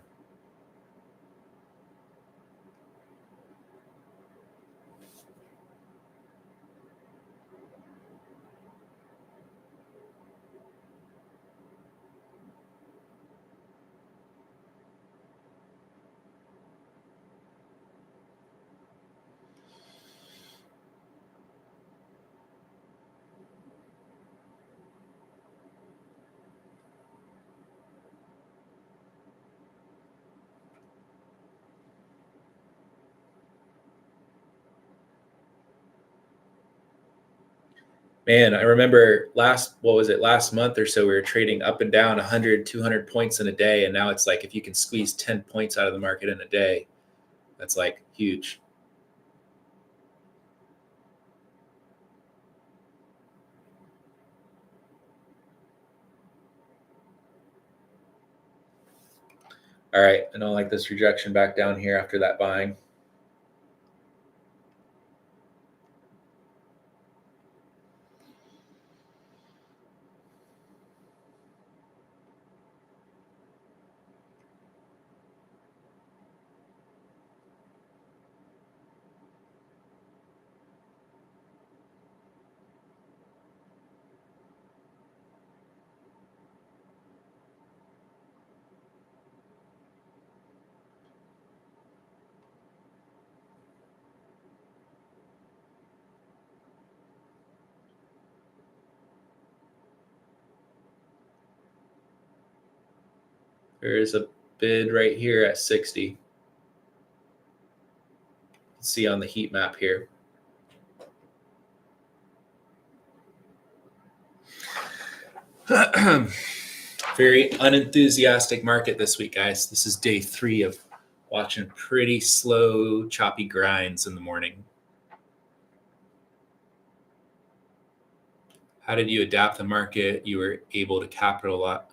Man, I remember last month or so, we were trading up and down 100, 200 points in a day. And now it's like, if you can squeeze 10 points out of the market in a day, that's like huge. All right, I don't like this rejection back down here after that buying. There is a bid right here at 60. Let's see on the heat map here. Very unenthusiastic market this week, guys. This is day 3 of watching pretty slow, choppy grinds in the morning. How did you adapt the market? You were able to capitalize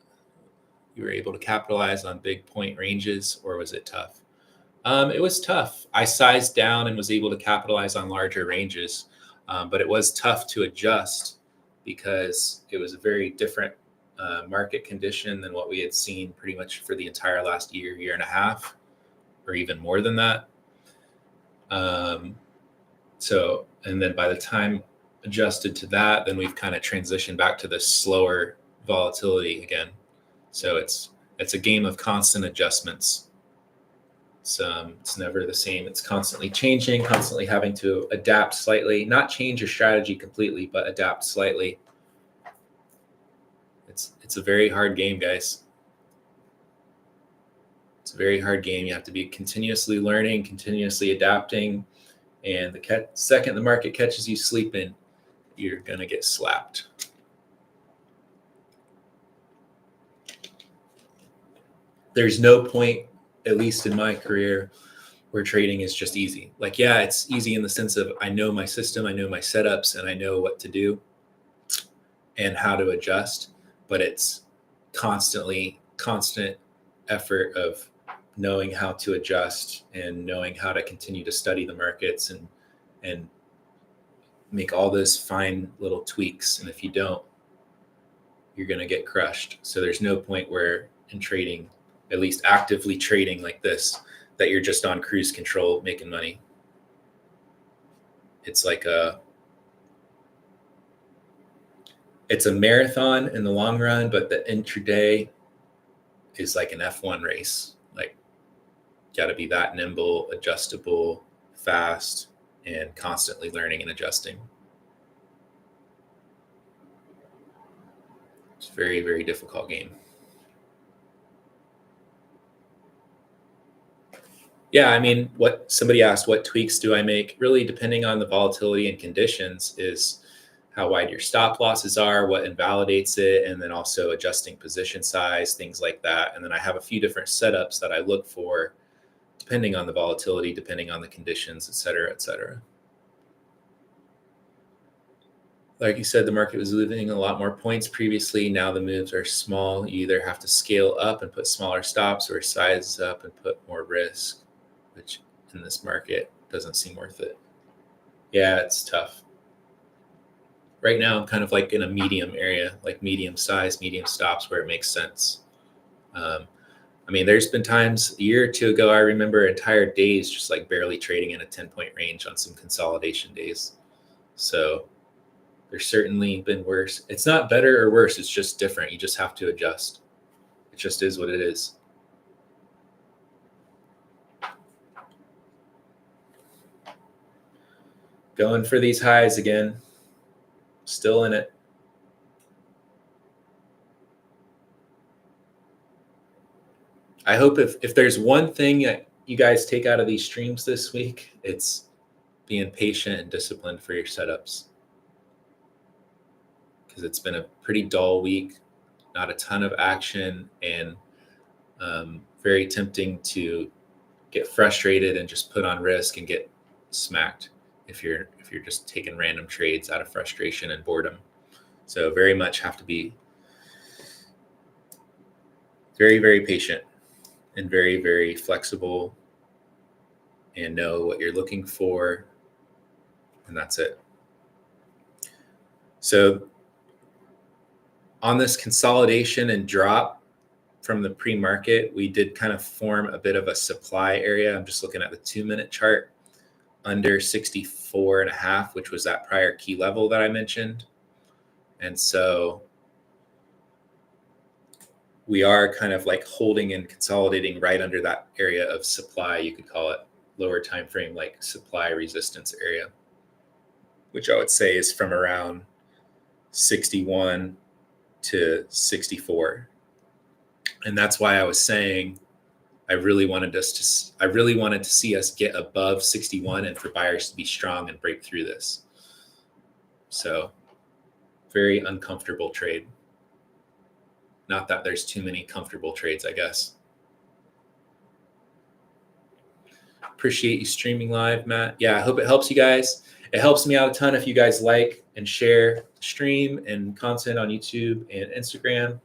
on big point ranges, or was it tough? It was tough. I sized down and was able to capitalize on larger ranges, but it was tough to adjust because it was a very different market condition than what we had seen pretty much for the entire last year and a half, or even more than that. And then by the time adjusted to that, then we've kind of transitioned back to the slower volatility again. So it's a game of constant adjustments. It's never the same. It's constantly changing, constantly having to adapt slightly, not change your strategy completely, but adapt slightly. It's a very hard game, guys. It's a very hard game. You have to be continuously learning, continuously adapting. And the second the market catches you sleeping, you're going to get slapped. There's no point, at least in my career, where trading is just easy. Like, yeah, it's easy in the sense of I know my system, I know my setups, and I know what to do and how to adjust. But it's constant effort of knowing how to adjust and knowing how to continue to study the markets and make all those fine little tweaks. And if you don't, you're going to get crushed. So there's no point where in trading, at least actively trading like this, that you're just on cruise control making money. It's like it's a marathon in the long run, but the intraday is like an F1 race. Like, got to be that nimble, adjustable, fast, and constantly learning and adjusting. It's a very, very difficult game. Yeah, I mean, what somebody asked, what tweaks do I make? Really, depending on the volatility and conditions, is how wide your stop losses are, what invalidates it, and then also adjusting position size, things like that. And then I have a few different setups that I look for depending on the volatility, depending on the conditions, et cetera, et cetera. Like you said, the market was losing a lot more points previously. Now the moves are small. You either have to scale up and put smaller stops or size up and put more risk, which in this market doesn't seem worth it. Yeah, it's tough. Right now, I'm kind of like in a medium area, like medium size, medium stops where it makes sense. I mean, there's been times a year or two ago, I remember entire days just like barely trading in a 10-point range on some consolidation days. So there's certainly been worse. It's not better or worse. It's just different. You just have to adjust. It just is what it is. Going for these highs again. Still in it. I hope if there's one thing that you guys take out of these streams this week, it's being patient and disciplined for your setups. Because it's been a pretty dull week, not a ton of action, and very tempting to get frustrated and just put on risk and get smacked if you're just taking random trades out of frustration and boredom. So very much have to be very, very patient and very, very flexible and know what you're looking for. And that's it. So on this consolidation and drop from the pre-market, we did kind of form a bit of a supply area. I'm just looking at the 2-minute chart under 64.5, which was that prior key level that I mentioned. And so we are kind of like holding and consolidating right under that area of supply, you could call it, lower time frame, like supply resistance area, which I would say is from around 61 to 64. And that's why I was saying I really wanted to see us get above 61 and for buyers to be strong and break through this. So very uncomfortable trade. Not that there's too many comfortable trades, I guess. Appreciate you streaming live, Matt. Yeah, I hope it helps you guys. It helps me out a ton if you guys like and share the stream and content on YouTube and Instagram.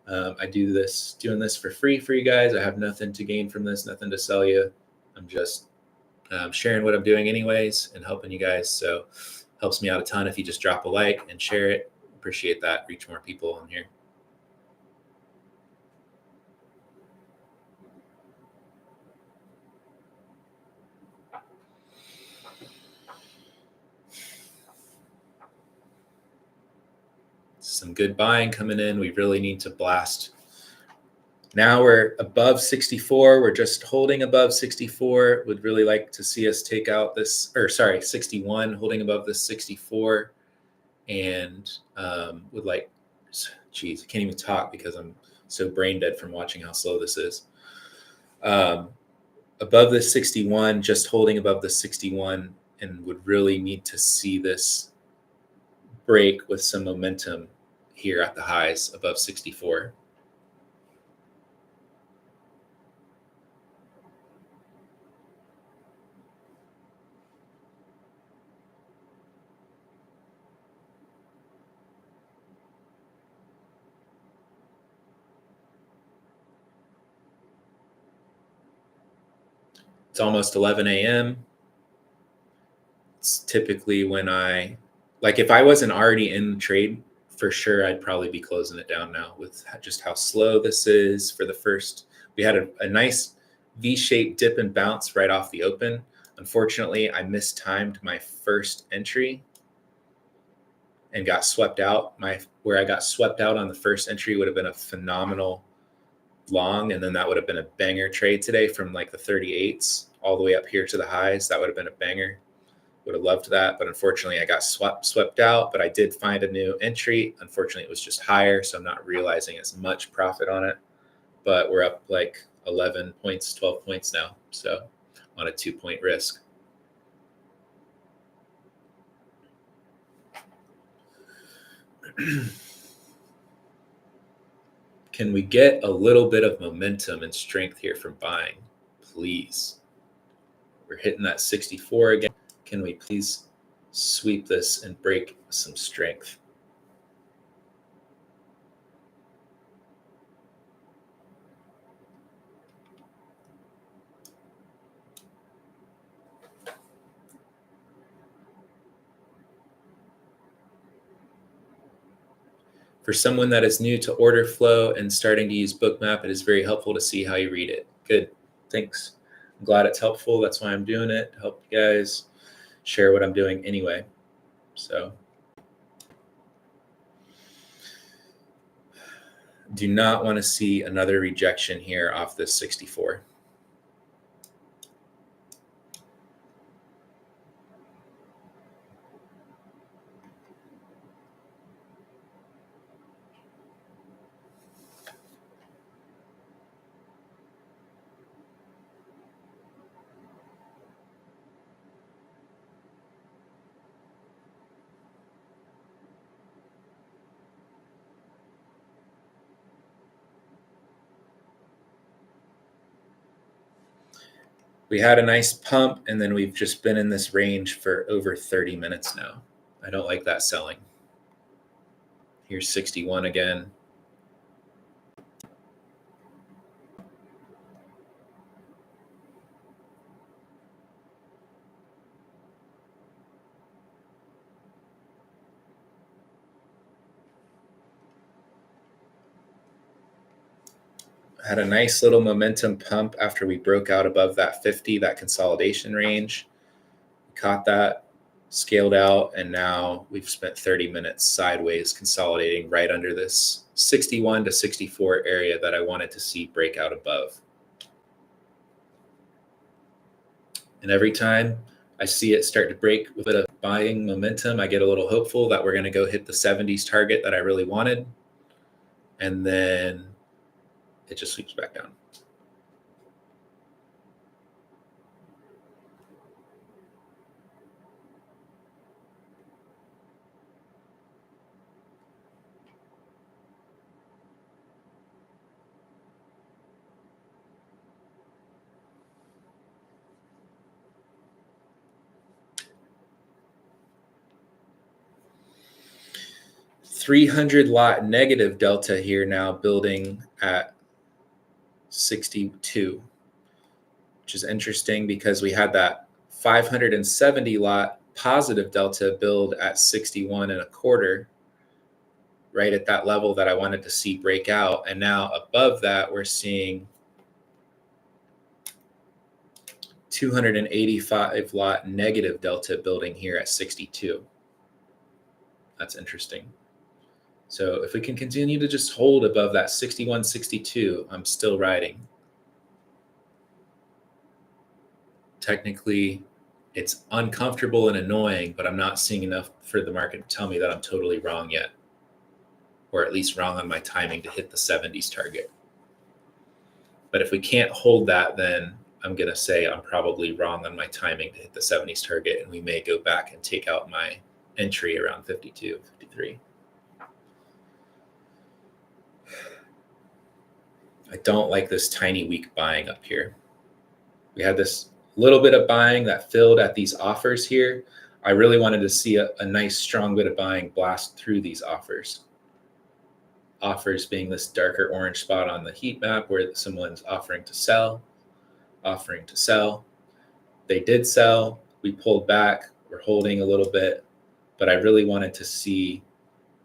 I doing this for free for you guys. I have nothing to gain from this, nothing to sell you. I'm just sharing what I'm doing anyways and helping you guys. So helps me out a ton if you just drop a like and share it. Appreciate that. Reach more people on here. Some good buying coming in. We really need to blast. Now we're above 64. We're just holding above 64. Would really like to see us take out this, 61, holding above this 64. And would like, geez, I can't even talk because I'm so brain dead from watching how slow this is. Above the 61, just holding above the 61, and would really need to see this break with some momentum here at the highs above 64. It's almost 11 a.m. It's typically when if I wasn't already in the trade, for sure, I'd probably be closing it down now with just how slow this is for the first. We had a nice V-shaped dip and bounce right off the open. Unfortunately, I mistimed my first entry and got swept out. Where I got swept out on the first entry would have been a phenomenal long, and then that would have been a banger trade today from like the 38s all the way up here to the highs. That would have been a banger. Would have loved that, but unfortunately I got swept out. But I did find a new entry. Unfortunately, it was just higher, so I'm not realizing as much profit on it. But we're up like 11 points, 12 points now, so on a 2-point risk. Can we get a little bit of momentum and strength here from buying, please? We're hitting that 64 again. Can we please sweep this and break some strength? For someone that is new to order flow and starting to use Bookmap, it is very helpful to see how you read it. Good. Thanks. I'm glad it's helpful. That's why I'm doing it, to help you guys share what I'm doing anyway. So do not want to see another rejection here off this 64. We had a nice pump, and then we've just been in this range for over 30 minutes now. I don't like that selling. Here's 61 again. Had a nice little momentum pump after we broke out above that 50, that consolidation range. Caught that, scaled out, and now we've spent 30 minutes sideways consolidating right under this 61 to 64 area that I wanted to see break out above. And every time I see it start to break with a bit of buying momentum, I get a little hopeful that we're going to go hit the 70s target that I really wanted. And then it just sweeps back down. $300 negative delta here now, building at 62, which is interesting because we had that 570 lot positive delta build at 61.25, right at that level that I wanted to see break out. And now above that, we're seeing 285 lot negative delta building here at 62. That's interesting. So if we can continue to just hold above that 61, 62, I'm still riding. Technically, it's uncomfortable and annoying, but I'm not seeing enough for the market to tell me that I'm totally wrong yet, or at least wrong on my timing to hit the 70s target. But if we can't hold that, then I'm going to say I'm probably wrong on my timing to hit the 70s target, and we may go back and take out my entry around 52, 53. I don't like this tiny weak buying up here. We had this little bit of buying that filled at these offers here. I really wanted to see a nice strong bit of buying blast through these offers. Offers being this darker orange spot on the heat map where someone's offering to sell. They did sell. We pulled back. We're holding a little bit, but I really wanted to see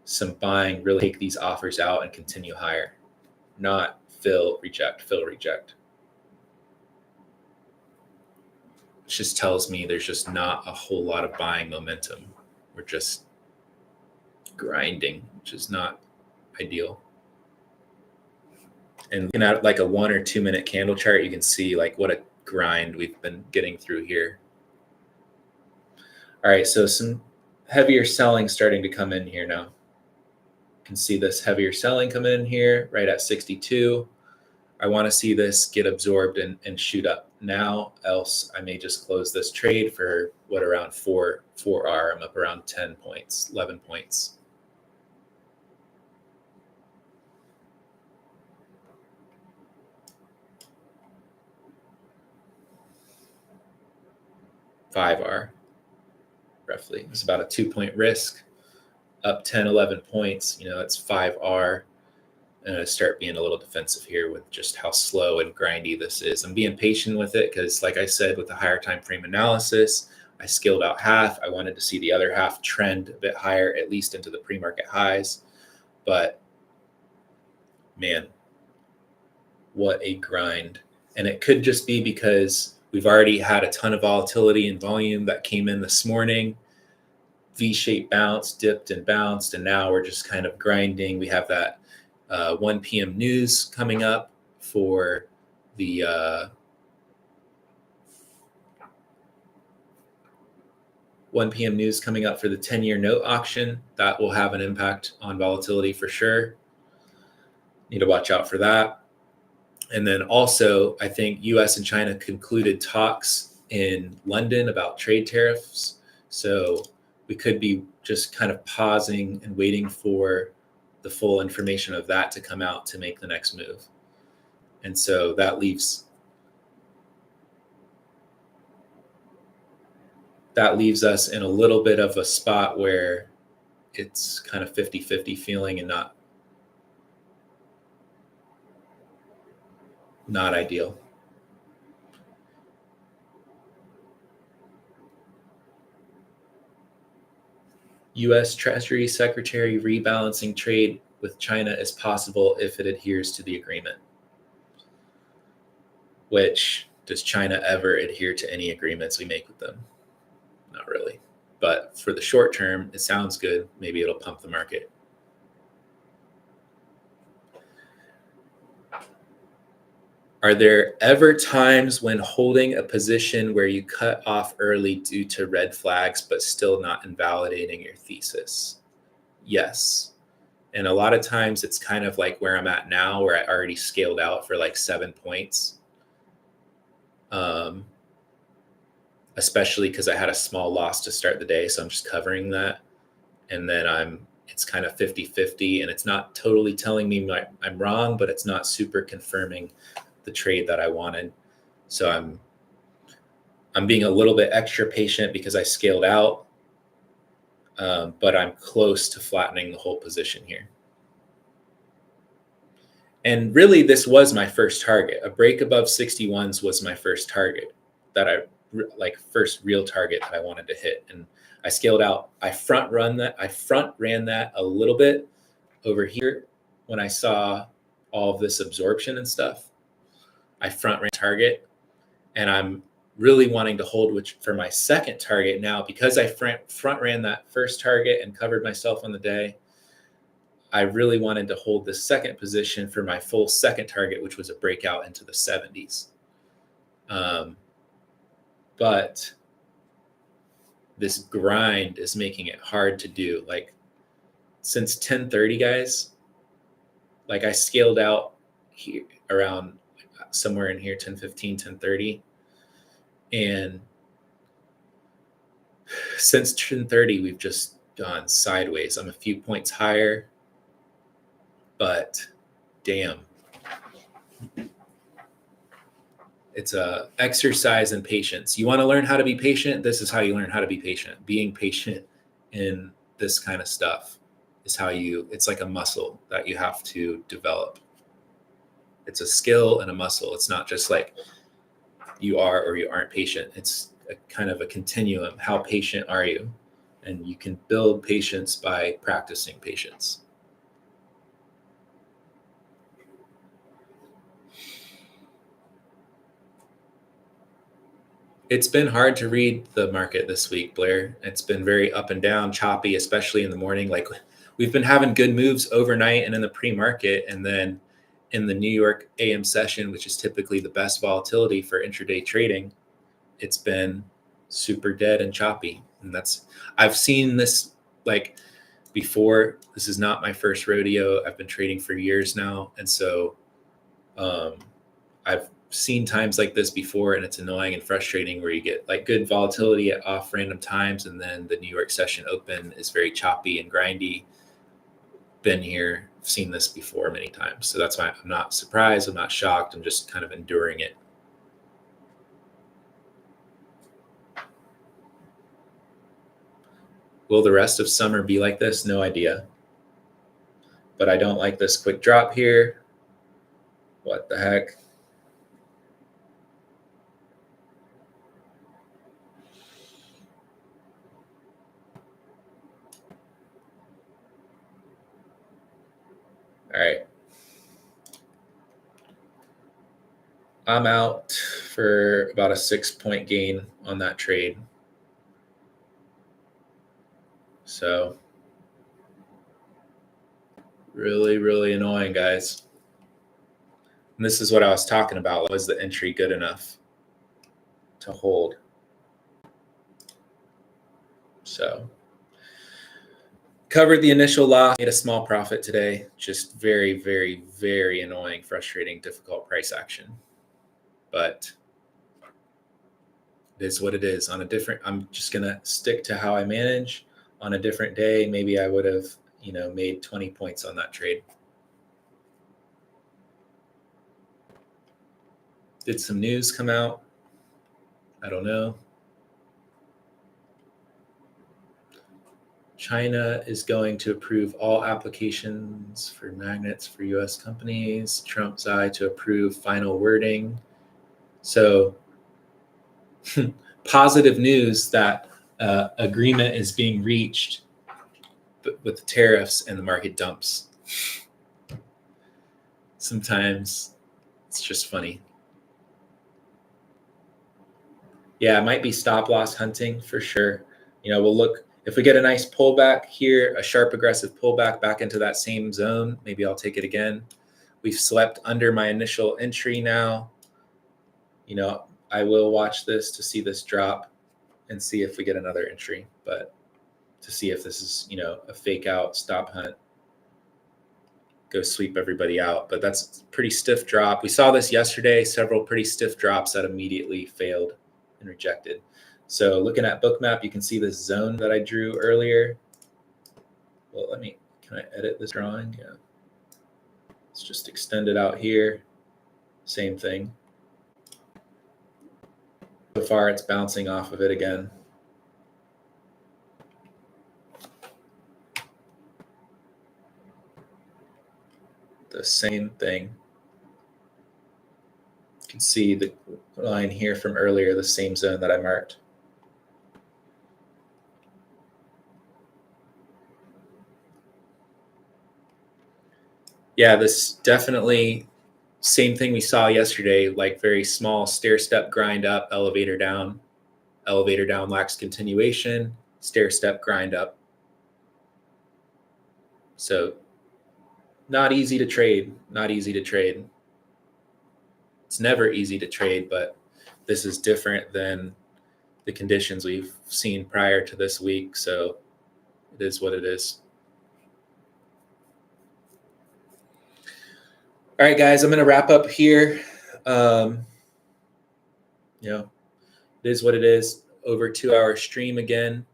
some buying really take these offers out and continue higher, not fill, reject. It just tells me there's just not a whole lot of buying momentum. We're just grinding, which is not ideal. And looking at like a 1 or 2 minute candle chart, you can see like what a grind we've been getting through here. All right, so some heavier selling starting to come in here now. You can see this heavier selling come in here right at 62. I want to see this get absorbed and shoot up now, else I may just close this trade for what, around 4R. I'm up around 10 points, 11 points. $5R, roughly. It's about a 2-point risk, up 10, 11 points. You know, it's $5R. And I start being a little defensive here with just how slow and grindy this is. I'm being patient with it because, like I said, with the higher time frame analysis, I scaled out half. I wanted to see the other half trend a bit higher, at least into the pre-market highs. But man, what a grind. And it could just be because we've already had a ton of volatility and volume that came in this morning. V-shaped bounce, dipped and bounced, and now we're just kind of grinding. We have that 1 p.m. news coming up for the 1 p.m. news coming up for the 10-year note auction. That will have an impact on volatility for sure. Need to watch out for that. And then also, I think U.S. and China concluded talks in London about trade tariffs. So we could be just kind of pausing and waiting for the full information of that to come out to make the next move. And so that leaves us in a little bit of a spot where it's kind of 50-50 feeling and not ideal. U.S. Treasury Secretary rebalancing trade with China is possible if it adheres to the agreement. Which, does China ever adhere to any agreements we make with them? Not really. But for the short term, it sounds good. Maybe it'll pump the market. Are there ever times when holding a position where you cut off early due to red flags, but still not invalidating your thesis? Yes. And a lot of times it's kind of like where I'm at now, where I already scaled out for like 7 points. Especially because I had a small loss to start the day. So I'm just covering that. And then it's kind of 50-50, and it's not totally telling me I'm wrong, but it's not super confirming the trade that I wanted. So I'm being a little bit extra patient because I scaled out, but I'm close to flattening the whole position here. And really, this was my first target. A break above 61s was my first target first real target that I wanted to hit. And I scaled out. I front ran that a little bit over here when I saw all of this absorption and stuff. I front ran target, and I'm really wanting to hold for my second target now, because I front ran that first target and covered myself on the day. I really wanted to hold the second position for my full second target, which was a breakout into the 70s. But this grind is making it hard to do. Like, since 10:30, guys, like I scaled out here around somewhere in here, 10:15, 10:30. And since 10:30, we've just gone sideways. I'm a few points higher, but damn. It's a exercise in patience. You want to learn how to be patient? This is how you learn how to be patient. Being patient in this kind of stuff is it's like a muscle that you have to develop. It's a skill and a muscle. It's not just like you are or you aren't patient. It's a kind of a continuum. How patient are you? And you can build patience by practicing patience. It's been hard to read the market this week, Blair. It's been very up and down, choppy, especially in the morning. Like, we've been having good moves overnight and in the pre-market, and then in the New York AM session, which is typically the best volatility for intraday trading, it's been super dead and choppy. And I've seen this like before. This is not my first rodeo. I've been trading for years now. And so I've seen times like this before, and it's annoying and frustrating where you get like good volatility at off random times, and then the New York session open is very choppy and grindy. Been here, seen this before many times. So that's why I'm not surprised. I'm not shocked. I'm just kind of enduring it. Will the rest of summer be like this? No idea. But I don't like this quick drop here. What the heck? All right. I'm out for about a 6-point gain on that trade. So really, really annoying, guys. And this is what I was talking about. Was the entry good enough to hold? So covered the initial loss, made a small profit today. Just very, very, very annoying, frustrating, difficult price action. But it is what it is. I'm just going to stick to how I manage. On a different day, maybe I would have, made 20 points on that trade. Did some news come out? I don't know. China is going to approve all applications for magnets for U.S. companies. Trump's eye to approve final wording. So positive news that agreement is being reached with the tariffs, and the market dumps. Sometimes it's just funny. Yeah, it might be stop loss hunting for sure. We'll look. If we get a nice pullback here, a sharp aggressive pullback back into that same zone, maybe I'll take it again. We've slept under my initial entry now. I will watch this to see this drop and see if we get another entry, but to see if this is, a fake out stop hunt. go sweep everybody out. But that's a pretty stiff drop. We saw this yesterday, several pretty stiff drops that immediately failed and rejected. So looking at Bookmap, you can see this zone that I drew earlier. Well, can I edit this drawing? Yeah. Let's just extend it out here. Same thing. So far, it's bouncing off of it again. The same thing. You can see the line here from earlier, the same zone that I marked. Yeah, this definitely same thing we saw yesterday, like very small stair step grind up, elevator down, lacks continuation, stair step grind up. So not easy to trade, not easy to trade. It's never easy to trade, but this is different than the conditions we've seen prior to this week. So it is what it is. All right, guys, I'm going to wrap up here. It is what it is. Over 2-hour stream again,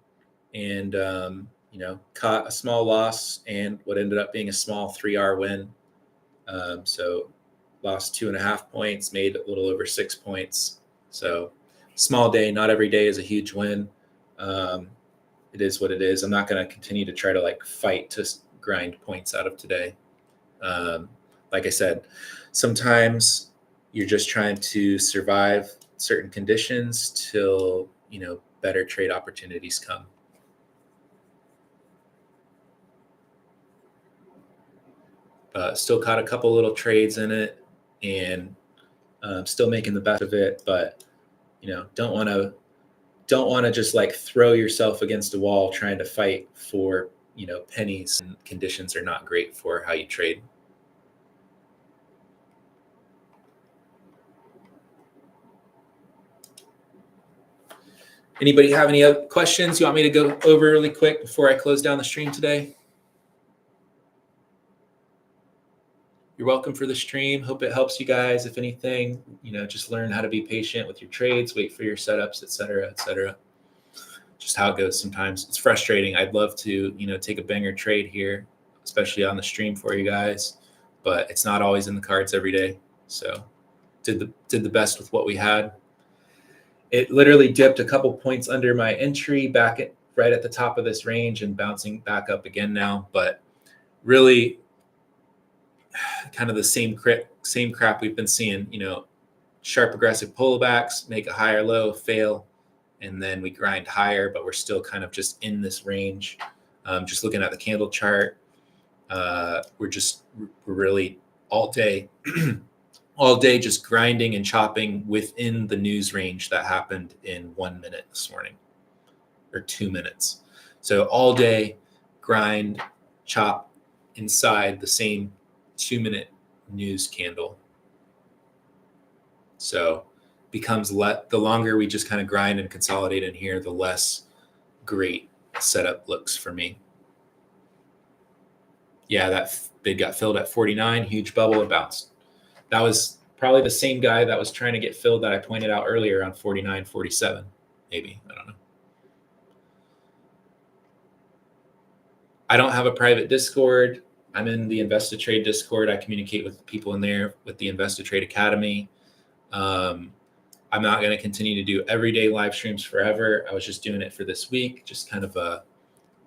and caught a small loss and what ended up being a small 3R win. So lost 2.5 points, made a little over 6 points. So small day. Not every day is a huge win. It is what it is. I'm not going to continue to try to fight to grind points out of today. Like I said, sometimes you're just trying to survive certain conditions till, better trade opportunities come. Still caught a couple little trades in it and still making the best of it. But, don't want to just throw yourself against a wall trying to fight for, pennies, and conditions are not great for how you trade. Anybody have any other questions you want me to go over really quick before I close down the stream today? You're welcome for the stream. Hope it helps you guys. If anything, just learn how to be patient with your trades, wait for your setups, et cetera, et cetera. Just how it goes sometimes. It's frustrating. I'd love to, take a banger trade here, especially on the stream for you guys, but it's not always in the cards every day. So did the best with what we had. It literally dipped a couple points under my entry right at the top of this range and bouncing back up again now. But really kind of the same crap we've been seeing, sharp aggressive pullbacks, make a higher low, fail, and then we grind higher, but we're still kind of just in this range. Just looking at the candle chart, we're really all day just grinding and chopping within the news range that happened in 1 minute this morning, or 2 minutes. So all day grind, chop inside the same 2-minute news candle. So becomes the longer we just kind of grind and consolidate in here, the less great setup looks for me. Yeah, that bid got filled at 49, huge bubble, it bounced. That was probably the same guy that was trying to get filled that I pointed out earlier on 49, 47, maybe. I don't know. I don't have a private Discord. I'm in the Invest-A-Trade Discord. I communicate with people in there with the Invest-A-Trade Academy. I'm not going to continue to do everyday live streams forever. I was just doing it for this week, just kind of a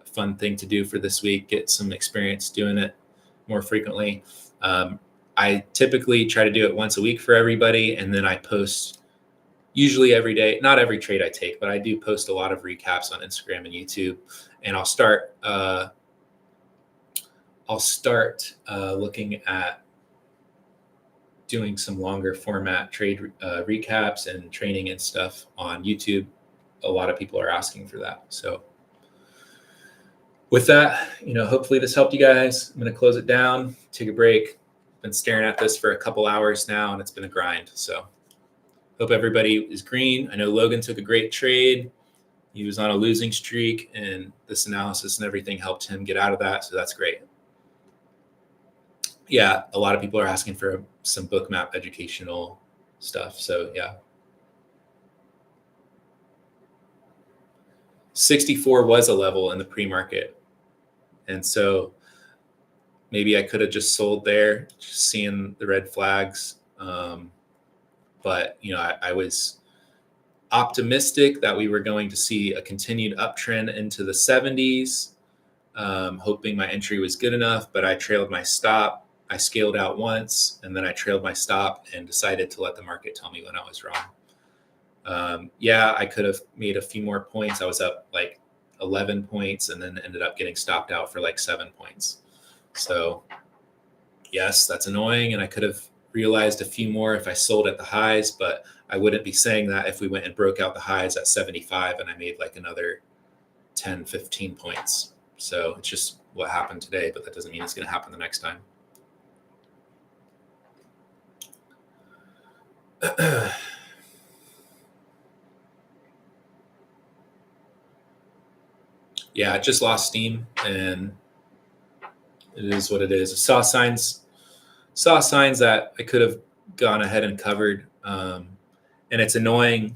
fun thing to do for this week, get some experience doing it more frequently. I typically try to do it once a week for everybody, and then I post usually every day. Not every trade I take, but I do post a lot of recaps on Instagram and YouTube. And I'll start looking at doing some longer format trade recaps and training and stuff on YouTube. A lot of people are asking for that. So with that, hopefully this helped you guys. I'm going to close it down, take a break. Been staring at this for a couple hours now, and it's been a grind. So hope everybody is green. I know Logan took a great trade. He was on a losing streak, and this analysis and everything helped him get out of that. So that's great. yeah, a lot of people are asking for some bookmap educational stuff. So yeah. 64 was a level in the pre-market. And so maybe I could have just sold there, just seeing the red flags. But, I was optimistic that we were going to see a continued uptrend into the 70s, hoping my entry was good enough, but I trailed my stop. I scaled out once, and then I trailed my stop and decided to let the market tell me when I was wrong. Yeah, I could have made a few more points. I was up like 11 points and then ended up getting stopped out for like 7 points. So yes, that's annoying. And I could have realized a few more if I sold at the highs, but I wouldn't be saying that if we went and broke out the highs at 75 and I made like another 10, 15 points. So it's just what happened today, but that doesn't mean it's going to happen the next time. Yeah, it just lost steam, and it is what it is. I saw signs that I could have gone ahead and covered, and it's annoying.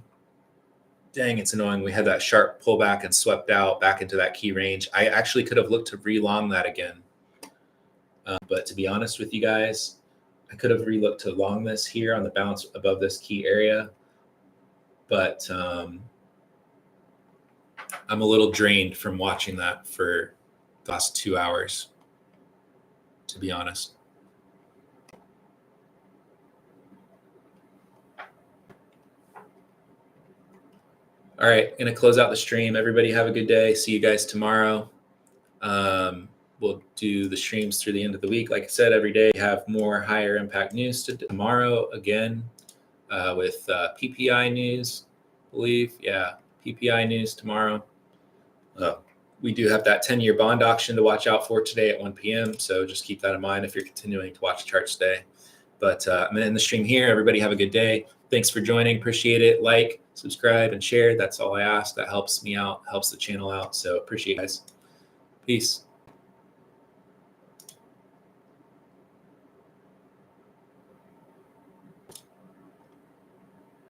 Dang, it's annoying. We had that sharp pullback and swept out back into that key range. I actually could have looked to re-long that again, but to be honest with you guys, I could have re-looked to long this here on the bounce above this key area, but I'm a little drained from watching that for the last 2 hours, to be honest. All right, going to close out the stream. Everybody have a good day. See you guys tomorrow. We'll do the streams through the end of the week. Like I said, every day we have more higher impact news tomorrow again with PPI news, I believe. Yeah, PPI news tomorrow. We do have that 10-year bond auction to watch out for today at 1 p.m. So just keep that in mind if you're continuing to watch charts today. But I'm going to end the stream here. Everybody have a good day. Thanks for joining. Appreciate it. Like, subscribe, and share. That's all I ask. That helps me out, helps the channel out. So appreciate you guys. Peace.